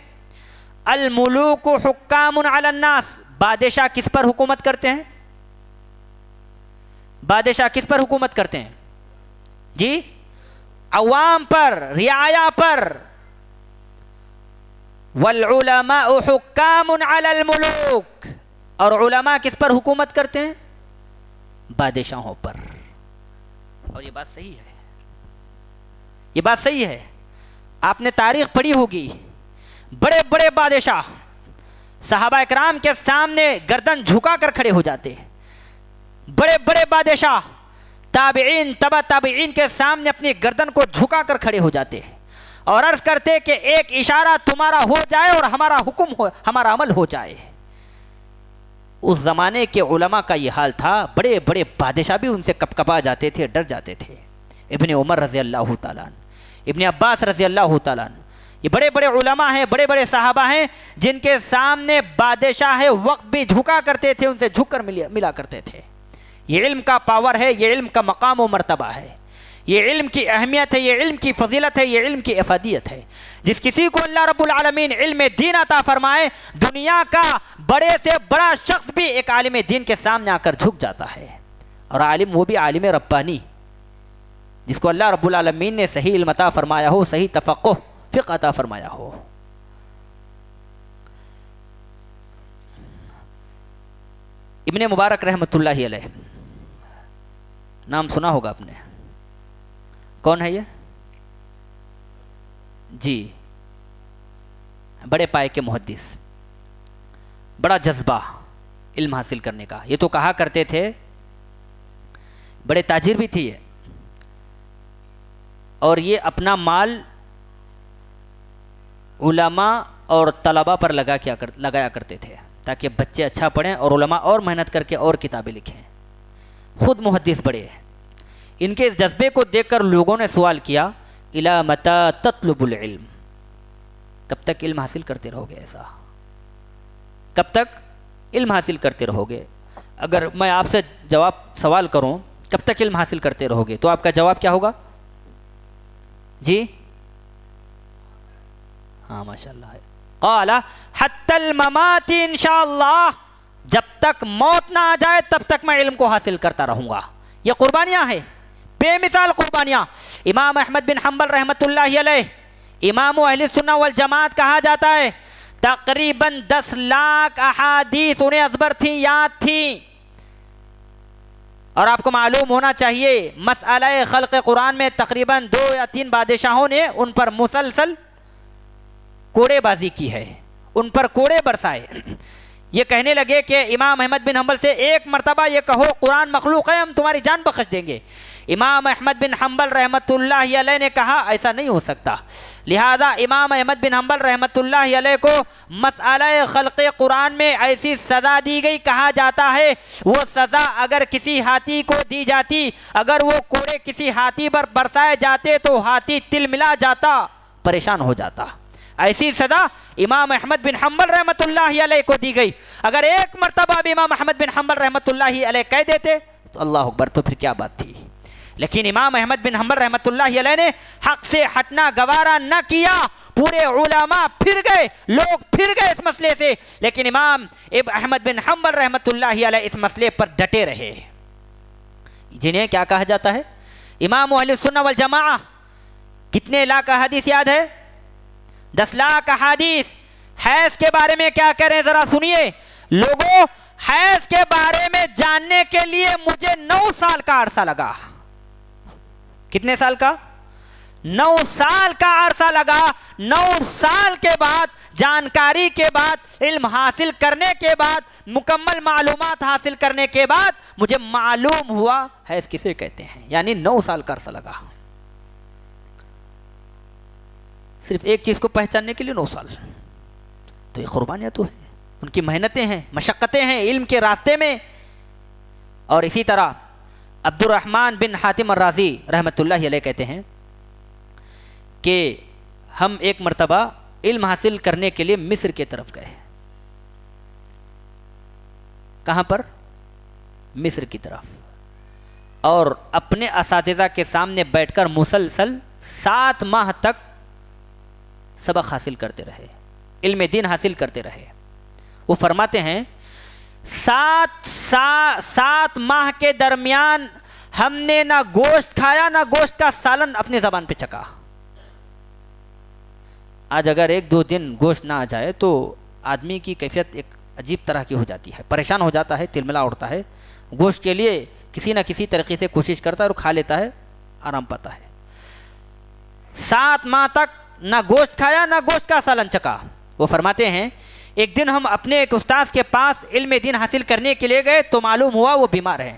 الملوک حکام علی الناس، بادشاہ کس پر حکومت کرتے ہیں؟ بادشاہ کس پر حکومت کرتے ہیں جی؟ عوام پر، رعایا پر۔ والعلماء حکام علی الملوک، اور علماء کس پر حکومت کرتے ہیں؟ بادشاہوں پر۔ اور یہ بات صحیح ہے، یہ بات صحیح ہے۔ آپ نے تاریخ پڑھی ہوگی، بڑے بڑے بادشاہ صحابہ اکرام کے سامنے گردن جھکا کر کھڑے ہو جاتے، بڑے بڑے بادشاہ تابعین تبع تابعین کے سامنے اپنی گردن کو جھکا کر کھڑے ہو جاتے اور عرض کرتے کہ ایک اشارہ تمہارا ہو جائے اور ہمارا حکم ہو، ہمارا عمل ہو جائے۔ اس زمانے کے علماء کا یہ حال تھا، بڑے بڑے بادشاہ بھی ان سے کپ کپا جاتے تھے، ڈر جاتے تھے۔ ابن عمر رضی اللہ تعالیٰ عنہ، ابن عباس رضی اللہ تعالیٰ عنہ، یہ بڑے بڑے علماء ہیں، بڑے بڑے صحابہ ہیں جن کے سامنے بادشاہ وقت بھی جھکا کرتے تھے، ان سے جھک کر ملا کرتے تھے۔ یہ علم کا پاور ہے، یہ علم کا مقام و مرتبہ ہے، یہ علم کی اہمیت ہے، یہ علم کی فضیلت ہے، یہ علم کی افادیت ہے۔ جس کسی کو اللہ رب العالمین علم دین عطا فرمائے، دنیا کا بڑے سے بڑا شخص بھی ایک عالم دین کے سامنے آ کر جھک جاتا ہے، اور عالم وہ بھی عالم ربانی جس کو اللہ رب العالمین نے صحیح علم عطا فرمایا ہو، صحیح تفقہ فقہ عطا فرمایا ہو۔ ابن مبارک رحمۃ اللہ علیہ، نام سنا ہوگا آپ نے، کون ہے یہ جی؟ بڑے پائے کے محدث، بڑا جذبہ علم حاصل کرنے کا۔ یہ تو کہا کرتے تھے، بڑے تاجر بھی تھے یہ، اور یہ اپنا مال علماء اور طلباء پر لگایا کرتے تھے تاکہ بچے اچھا پڑھیں اور علماء اور محنت کر کے اور کتابیں لکھیں۔ خود محدث بڑے ہیں۔ ان کے اس جذبے کو دیکھ کر لوگوں نے سوال کیا، الی متی تطلب العلم، کب تک علم حاصل کرتے رہو گے؟ ایسا کب تک علم حاصل کرتے رہو گے؟ اگر میں آپ سے سوال کروں کب تک علم حاصل کرتے رہو گے، تو آپ کا جواب کیا ہوگا جی؟ ہاں ماشاءاللہ ہے، قال حتی الممات انشاءاللہ، جب تک موت نہ آ جائے تب تک میں علم کو حاصل کرتا رہوں گا۔ یہ قربانیاں ہیں، بے مثال قربانیاں۔ امام احمد بن حنبل رحمۃ اللہ علیہ، امام اہل سنہ والجماعت کہا جاتا ہے، تقریباً 10 لاکھ احادیث انہیں ازبر تھیں، یاد تھیں۔ اور آپ کو معلوم ہونا چاہیے مسئلہ خلق قرآن میں تقریباً 2 یا 3 بادشاہوں نے ان پر مسلسل کوڑے بازی کی ہے، ان پر کوڑے برسائے۔ یہ کہنے لگے کہ امام احمد بن حنبل سے ایک مرتبہ یہ کہو قرآن مخلوق ہے، ہم تمہاری جان بخش دیں گے۔ امام احمد بن حنبل رحمۃ اللہ علیہ نے کہا ایسا نہیں ہو سکتا، لہذا امام احمد بن حنبل رحمۃ اللہ علیہ کو مسئلہ خلق قرآن میں ایسی سزا دی گئی، کہا جاتا ہے وہ سزا اگر کسی ہاتھی کو دی جاتی، اگر وہ کوڑے کسی ہاتھی پر برسائے جاتے تو ہاتھی تل ملا جاتا، پریشان ہو جاتا۔ ایسی سزا امام احمد بن حنبل رحمۃ اللہ علیہ کو دی گئی۔ اگر ایک مرتبہ بھی امام احمد بن حنبل رحمۃ اللہ علیہ کہہ دیتے تو اللہ اکبر، تو پھر کیا بات تھی۔ لیکن امام احمد بن حنبل رحمۃ اللہ علیہ نے حق سے ہٹنا گوارا نہ کیا۔ پورے علماء پھر گئے، لوگ پھر گئے اس مسئلے سے، لیکن امام احمد بن حنبل رحمۃ اللہ علیہ اس مسئلے پر ڈٹے رہے، جنہیں کیا کہا جاتا ہے امام اہل سنہ والجماعہ۔ کتنے لاکھ احادیث یاد ہے؟ 10 لاکھ احادیث۔ حیض کے بارے میں کیا کہہ رہے ہیں ذرا سنیے۔ لوگوں، حیض کے بارے میں جاننے کے لیے مجھے 9 سال کا عرصہ لگا. کتنے سال کا؟ 9 سال کا عرصہ لگا. 9 سال کے بعد، جانکاری کے بعد، علم حاصل کرنے کے بعد، مکمل معلومات حاصل کرنے کے بعد مجھے معلوم ہوا حیض کسے کہتے ہیں. یعنی 9 سال کا عرصہ لگا صرف ایک چیز کو پہچاننے کے لیے. 9 سال. تو یہ قربانیاں تو ہے، ان کی محنتیں ہیں، مشقتیں ہیں علم کے راستے میں. اور اسی طرح عبد الرحمن بن حاتم الرازی رحمۃ اللہ علیہ کہتے ہیں کہ ہم ایک مرتبہ علم حاصل کرنے کے لیے مصر کی طرف گئے. کہاں پر؟ مصر کی طرف. اور اپنے اساتذہ کے سامنے بیٹھ کر مسلسل 7 ماہ تک سبق حاصل کرتے رہے، علم دین حاصل کرتے رہے. وہ فرماتے ہیں 7 ماہ کے درمیان ہم نے نہ گوشت کھایا نہ گوشت کا سالن اپنی زبان پہ چکھا. آج اگر 1-2 دن گوشت نہ آ جائے تو آدمی کی کیفیت ایک عجیب طرح کی ہو جاتی ہے، پریشان ہو جاتا ہے، تلملا اڑتا ہے. گوشت کے لیے کسی نہ کسی طریقے سے کوشش کرتا ہے اور کھا لیتا ہے، آرام پاتا ہے. 7 ماہ تک نہ گوشت کھایا نہ گوشت کا سالن چکھا. وہ فرماتے ہیں ایک دن ہم اپنے ایک استاذ کے پاس علم دین حاصل کرنے کے لیے گئے تو معلوم ہوا وہ بیمار ہیں.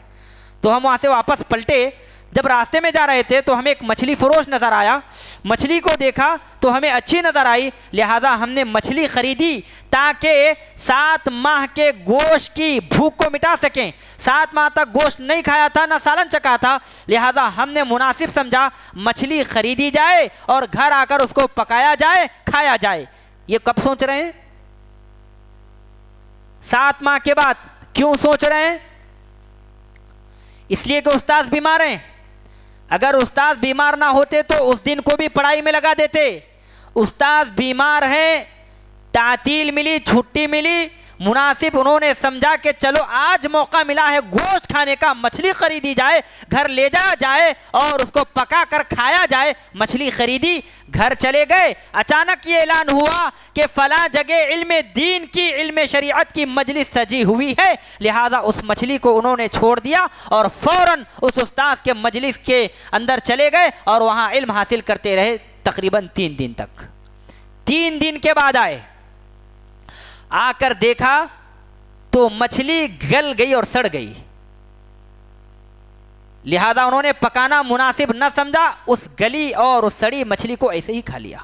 تو ہم وہاں سے واپس پلٹے. جب راستے میں جا رہے تھے تو ہمیں ایک مچھلی فروش نظر آیا. مچھلی کو دیکھا تو ہمیں اچھی نظر آئی، لہذا ہم نے مچھلی خریدی تاکہ 7 ماہ کے گوشت کی بھوک کو مٹا سکیں. 7 ماہ تک گوشت نہیں کھایا تھا نہ سالن چکھا تھا، لہذا ہم نے مناسب سمجھا مچھلی خریدی جائے اور گھر آ کر اس کو پکایا جائے، کھایا جائے. یہ کب سوچ رہے ہیں؟ 7 ماہ کے بعد. کیوں سوچ رہے ہیں؟ اس لیے کہ استاذ بیمار ہیں. اگر استاذ بیمار نہ ہوتے تو اس دن کو بھی پڑھائی میں لگا دیتے. استاذ بیمار ہیں، تعطیل ملی، چھٹی ملی، مناسب انہوں نے سمجھا کہ چلو آج موقع ملا ہے گوشت کھانے کا، مچھلی خریدی جائے، گھر لے جایا جائے اور اس کو پکا کر کھایا جائے. مچھلی خریدی، گھر چلے گئے. اچانک یہ اعلان ہوا کہ فلاں جگہ علم دین کی، علم شریعت کی مجلس سجی ہوئی ہے، لہذا اس مچھلی کو انہوں نے چھوڑ دیا اور فوراً اس استاذ کے مجلس کے اندر چلے گئے اور وہاں علم حاصل کرتے رہے تقریباً 3 دن تک. 3 دن کے بعد آئے، آ کر دیکھا تو مچھلی گل گئی اور سڑ گئی. لہذا انہوں نے پکانا مناسب نہ سمجھا، اس گلی اور اس سڑی مچھلی کو ایسے ہی کھا لیا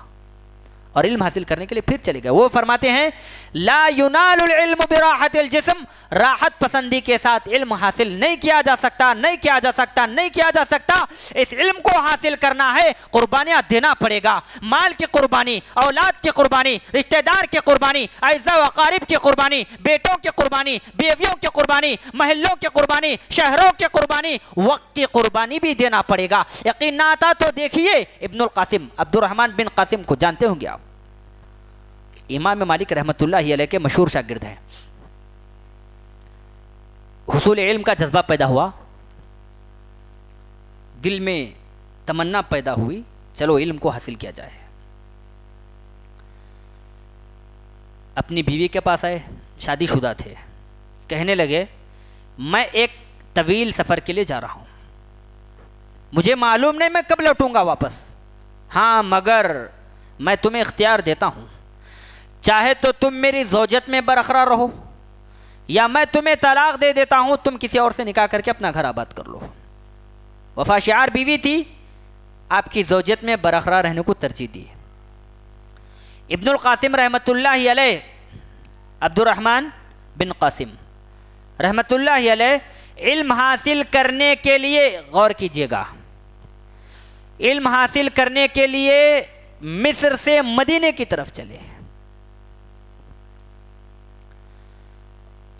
اور علم حاصل کرنے کے لیے پھر چلے گئے. وہ فرماتے ہیں لا ینال العلم براحت الجسم، راحت پسندی کے ساتھ علم حاصل نہیں کیا جا سکتا، نہیں کیا جا سکتا، نہیں کیا جا سکتا. اس علم کو حاصل کرنا ہے قربانیاں دینا پڑے گا. مال کی قربانی، اولاد کی قربانی، رشتہ دار کی قربانی، اعزاء و اقارب کی قربانی، بیٹوں کی قربانی، بیویوں کی قربانی، محلوں کی قربانی، شہروں کی قربانی، وقت کی قربانی بھی دینا پڑے گا. یقین نہ آتا تو دیکھیے ابن القاسم، عبد الرحمن بن قاسم کو جانتے ہوں گے آپ، امام مالک رحمۃ اللہ علیہ کے مشہور شاگرد ہیں. حصول علم کا جذبہ پیدا ہوا، دل میں تمنا پیدا ہوئی چلو علم کو حاصل کیا جائے. اپنی بیوی کے پاس آئے، شادی شدہ تھے. کہنے لگے میں ایک طویل سفر کے لیے جا رہا ہوں، مجھے معلوم نہیں میں کب لوٹوں گا واپس. ہاں مگر میں تمہیں اختیار دیتا ہوں، چاہے تو تم میری زوجت میں برقرار رہو یا میں تمہیں طلاق دے دیتا ہوں، تم کسی اور سے نکاح کر کے اپنا گھر آباد کر لو. وفا شعار بیوی تھی، آپ کی زوجت میں برقرار رہنے کو ترجیح دی. ابن القاسم رحمۃ اللہ علیہ، عبد الرحمن بن قاسم رحمۃ اللہ علیہ، علم حاصل کرنے کے لیے غور کیجیے گا، علم حاصل کرنے کے لیے مصر سے مدینے کی طرف چلے.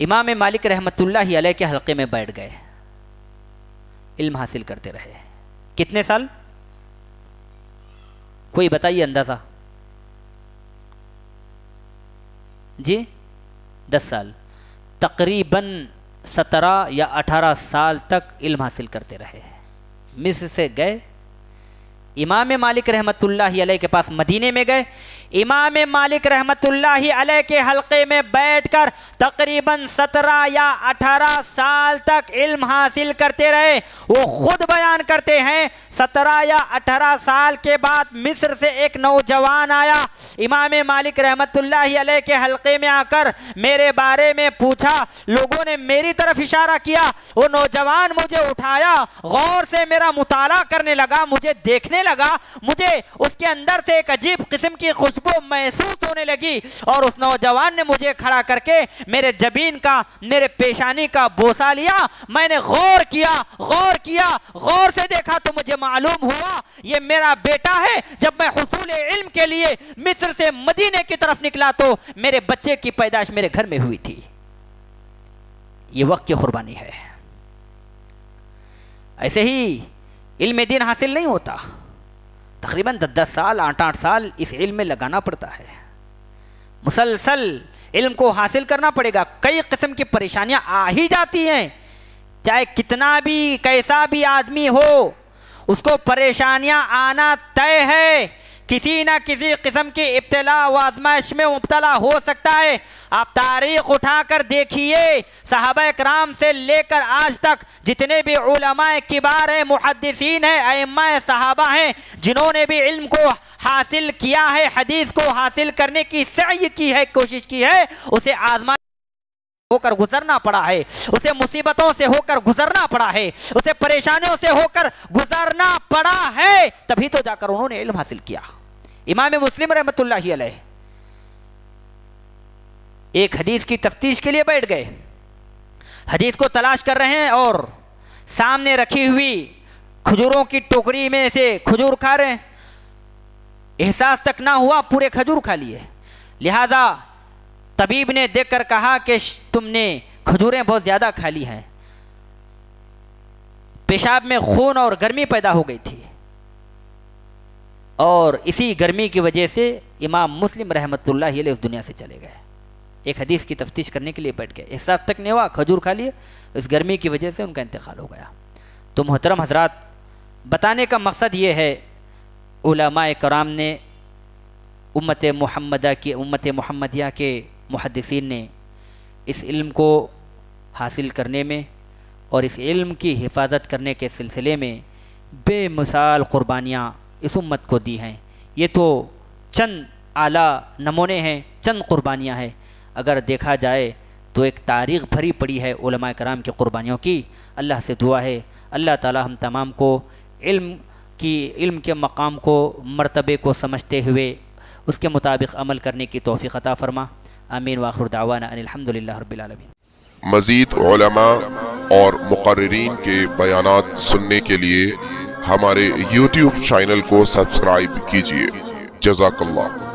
امام مالک رحمۃ اللہ علیہ کے حلقے میں بیٹھ گئے، علم حاصل کرتے رہے. کتنے سال؟ کوئی بتائیے اندازہ. جی 10 سال. تقریباً 17 یا 18 سال تک علم حاصل کرتے رہے. مصر سے گئے، امام مالک رحمۃ اللہ علیہ کے پاس مدینے میں گئے. امام مالک رحمۃ اللہ علیہ کے حلقے میں بیٹھ کر تقریباً 17 یا 18 سال تک علم حاصل کرتے رہے. وہ خود بیان کرتے ہیں 17 یا 18 سال کے بعد مصر سے ایک نوجوان آیا, امام مالک رحمۃ اللہ علیہ کے حلقے میں آ کر میرے بارے میں پوچھا. لوگوں نے میری طرف اشارہ کیا, وہ نوجوان مجھے اٹھایا, غور سے میرا مطالعہ کرنے لگا, مجھے دیکھنے لگا, مجھے اس کے اندر سے ایک عجیب قسم کی خوشبو محسوس ہونے لگی, اور اس نوجوان نے مجھے کھڑا کر کے میرے جبین کا, میرے پیشانی کا بوسہ لیا. میں نے غور کیا, غور سے دیکھا تو مجھے معلوم ہوا یہ میرا بیٹا ہے. جب میں حصول علم کے لیے مصر سے مدینے کی طرف نکلا تو میرے بچے کی پیدائش میرے گھر میں ہوئی تھی. یہ وقت کی قربانی ہے. ایسے ہی علم دین حاصل نہیں ہوتا, تقریباً 10 سال 8 سال اس علم میں لگانا پڑتا ہے. مسلسل علم کو حاصل کرنا پڑے گا. کئی قسم کی پریشانیاں آ ہی جاتی ہیں, چاہے کتنا بھی کیسا بھی آدمی ہو, اس کو پریشانیاں آنا طے ہے. کسی نہ کسی قسم کی ابتلا و آزمائش میں مبتلا ہو سکتا ہے. آپ تاریخ اٹھا کر دیکھیے, صحابہ کرام سے لے کر آج تک جتنے بھی علماء کبار ہیں, محدثین ہیں, ائمہ صحابہ ہیں, جنہوں نے بھی علم کو حاصل کیا ہے, حدیث کو حاصل کرنے کی سعی کی ہے, کوشش کی ہے, اسے آزمائش ہو کر گزرنا پڑا ہے, اسے مصیبتوں سے ہو کر گزرنا پڑا ہے, اسے پریشانیوں سے ہو کر گزرنا پڑا ہے, تبھی تو جا کر انہوں نے علم حاصل کیا. امام مسلم رحمۃ اللہ علیہ ایک حدیث کی تفتیش کے لیے بیٹھ گئے, حدیث کو تلاش کر رہے ہیں اور سامنے رکھی ہوئی کھجوروں کی ٹوکری میں سے کھجور کھا رہے ہیں. احساس تک نہ ہوا, پورے کھجور کھا لیے. لہذا طبیب نے دیکھ کر کہا کہ تم نے کھجوریں بہت زیادہ کھا لی ہیں. پیشاب میں خون اور گرمی پیدا ہو گئی تھی, اور اسی گرمی کی وجہ سے امام مسلم رحمۃ اللہ علیہ اس دنیا سے چلے گئے. ایک حدیث کی تفتیش کرنے کے لیے بیٹھ گئے, احساس تک نہیں ہوا, کھجور کھا لیے, اس گرمی کی وجہ سے ان کا انتقال ہو گیا. تو محترم حضرات, بتانے کا مقصد یہ ہے, علماء کرام نے امت محمدیہ کے محدثین نے اس علم کو حاصل کرنے میں اور اس علم کی حفاظت کرنے کے سلسلے میں بے مثال قربانیاں اس امت کو دی ہیں. یہ تو چند اعلیٰ نمونے ہیں, چند قربانیاں ہیں. اگر دیکھا جائے تو ایک تاریخ بھری پڑی ہے علماء کرام کی قربانیوں کی. اللہ سے دعا ہے اللہ تعالی ہم تمام کو علم کے مقام کو, مرتبے کو سمجھتے ہوئے اس کے مطابق عمل کرنے کی توفیق عطا فرما. آمین. وآخر دعوانا ان الحمدللہ رب العالمین. مزید علماء اور مقررین کے بیانات سننے کے لیے ہمارے YouTube چینل کو سبسکرائب کیجیے. جزاک اللہ.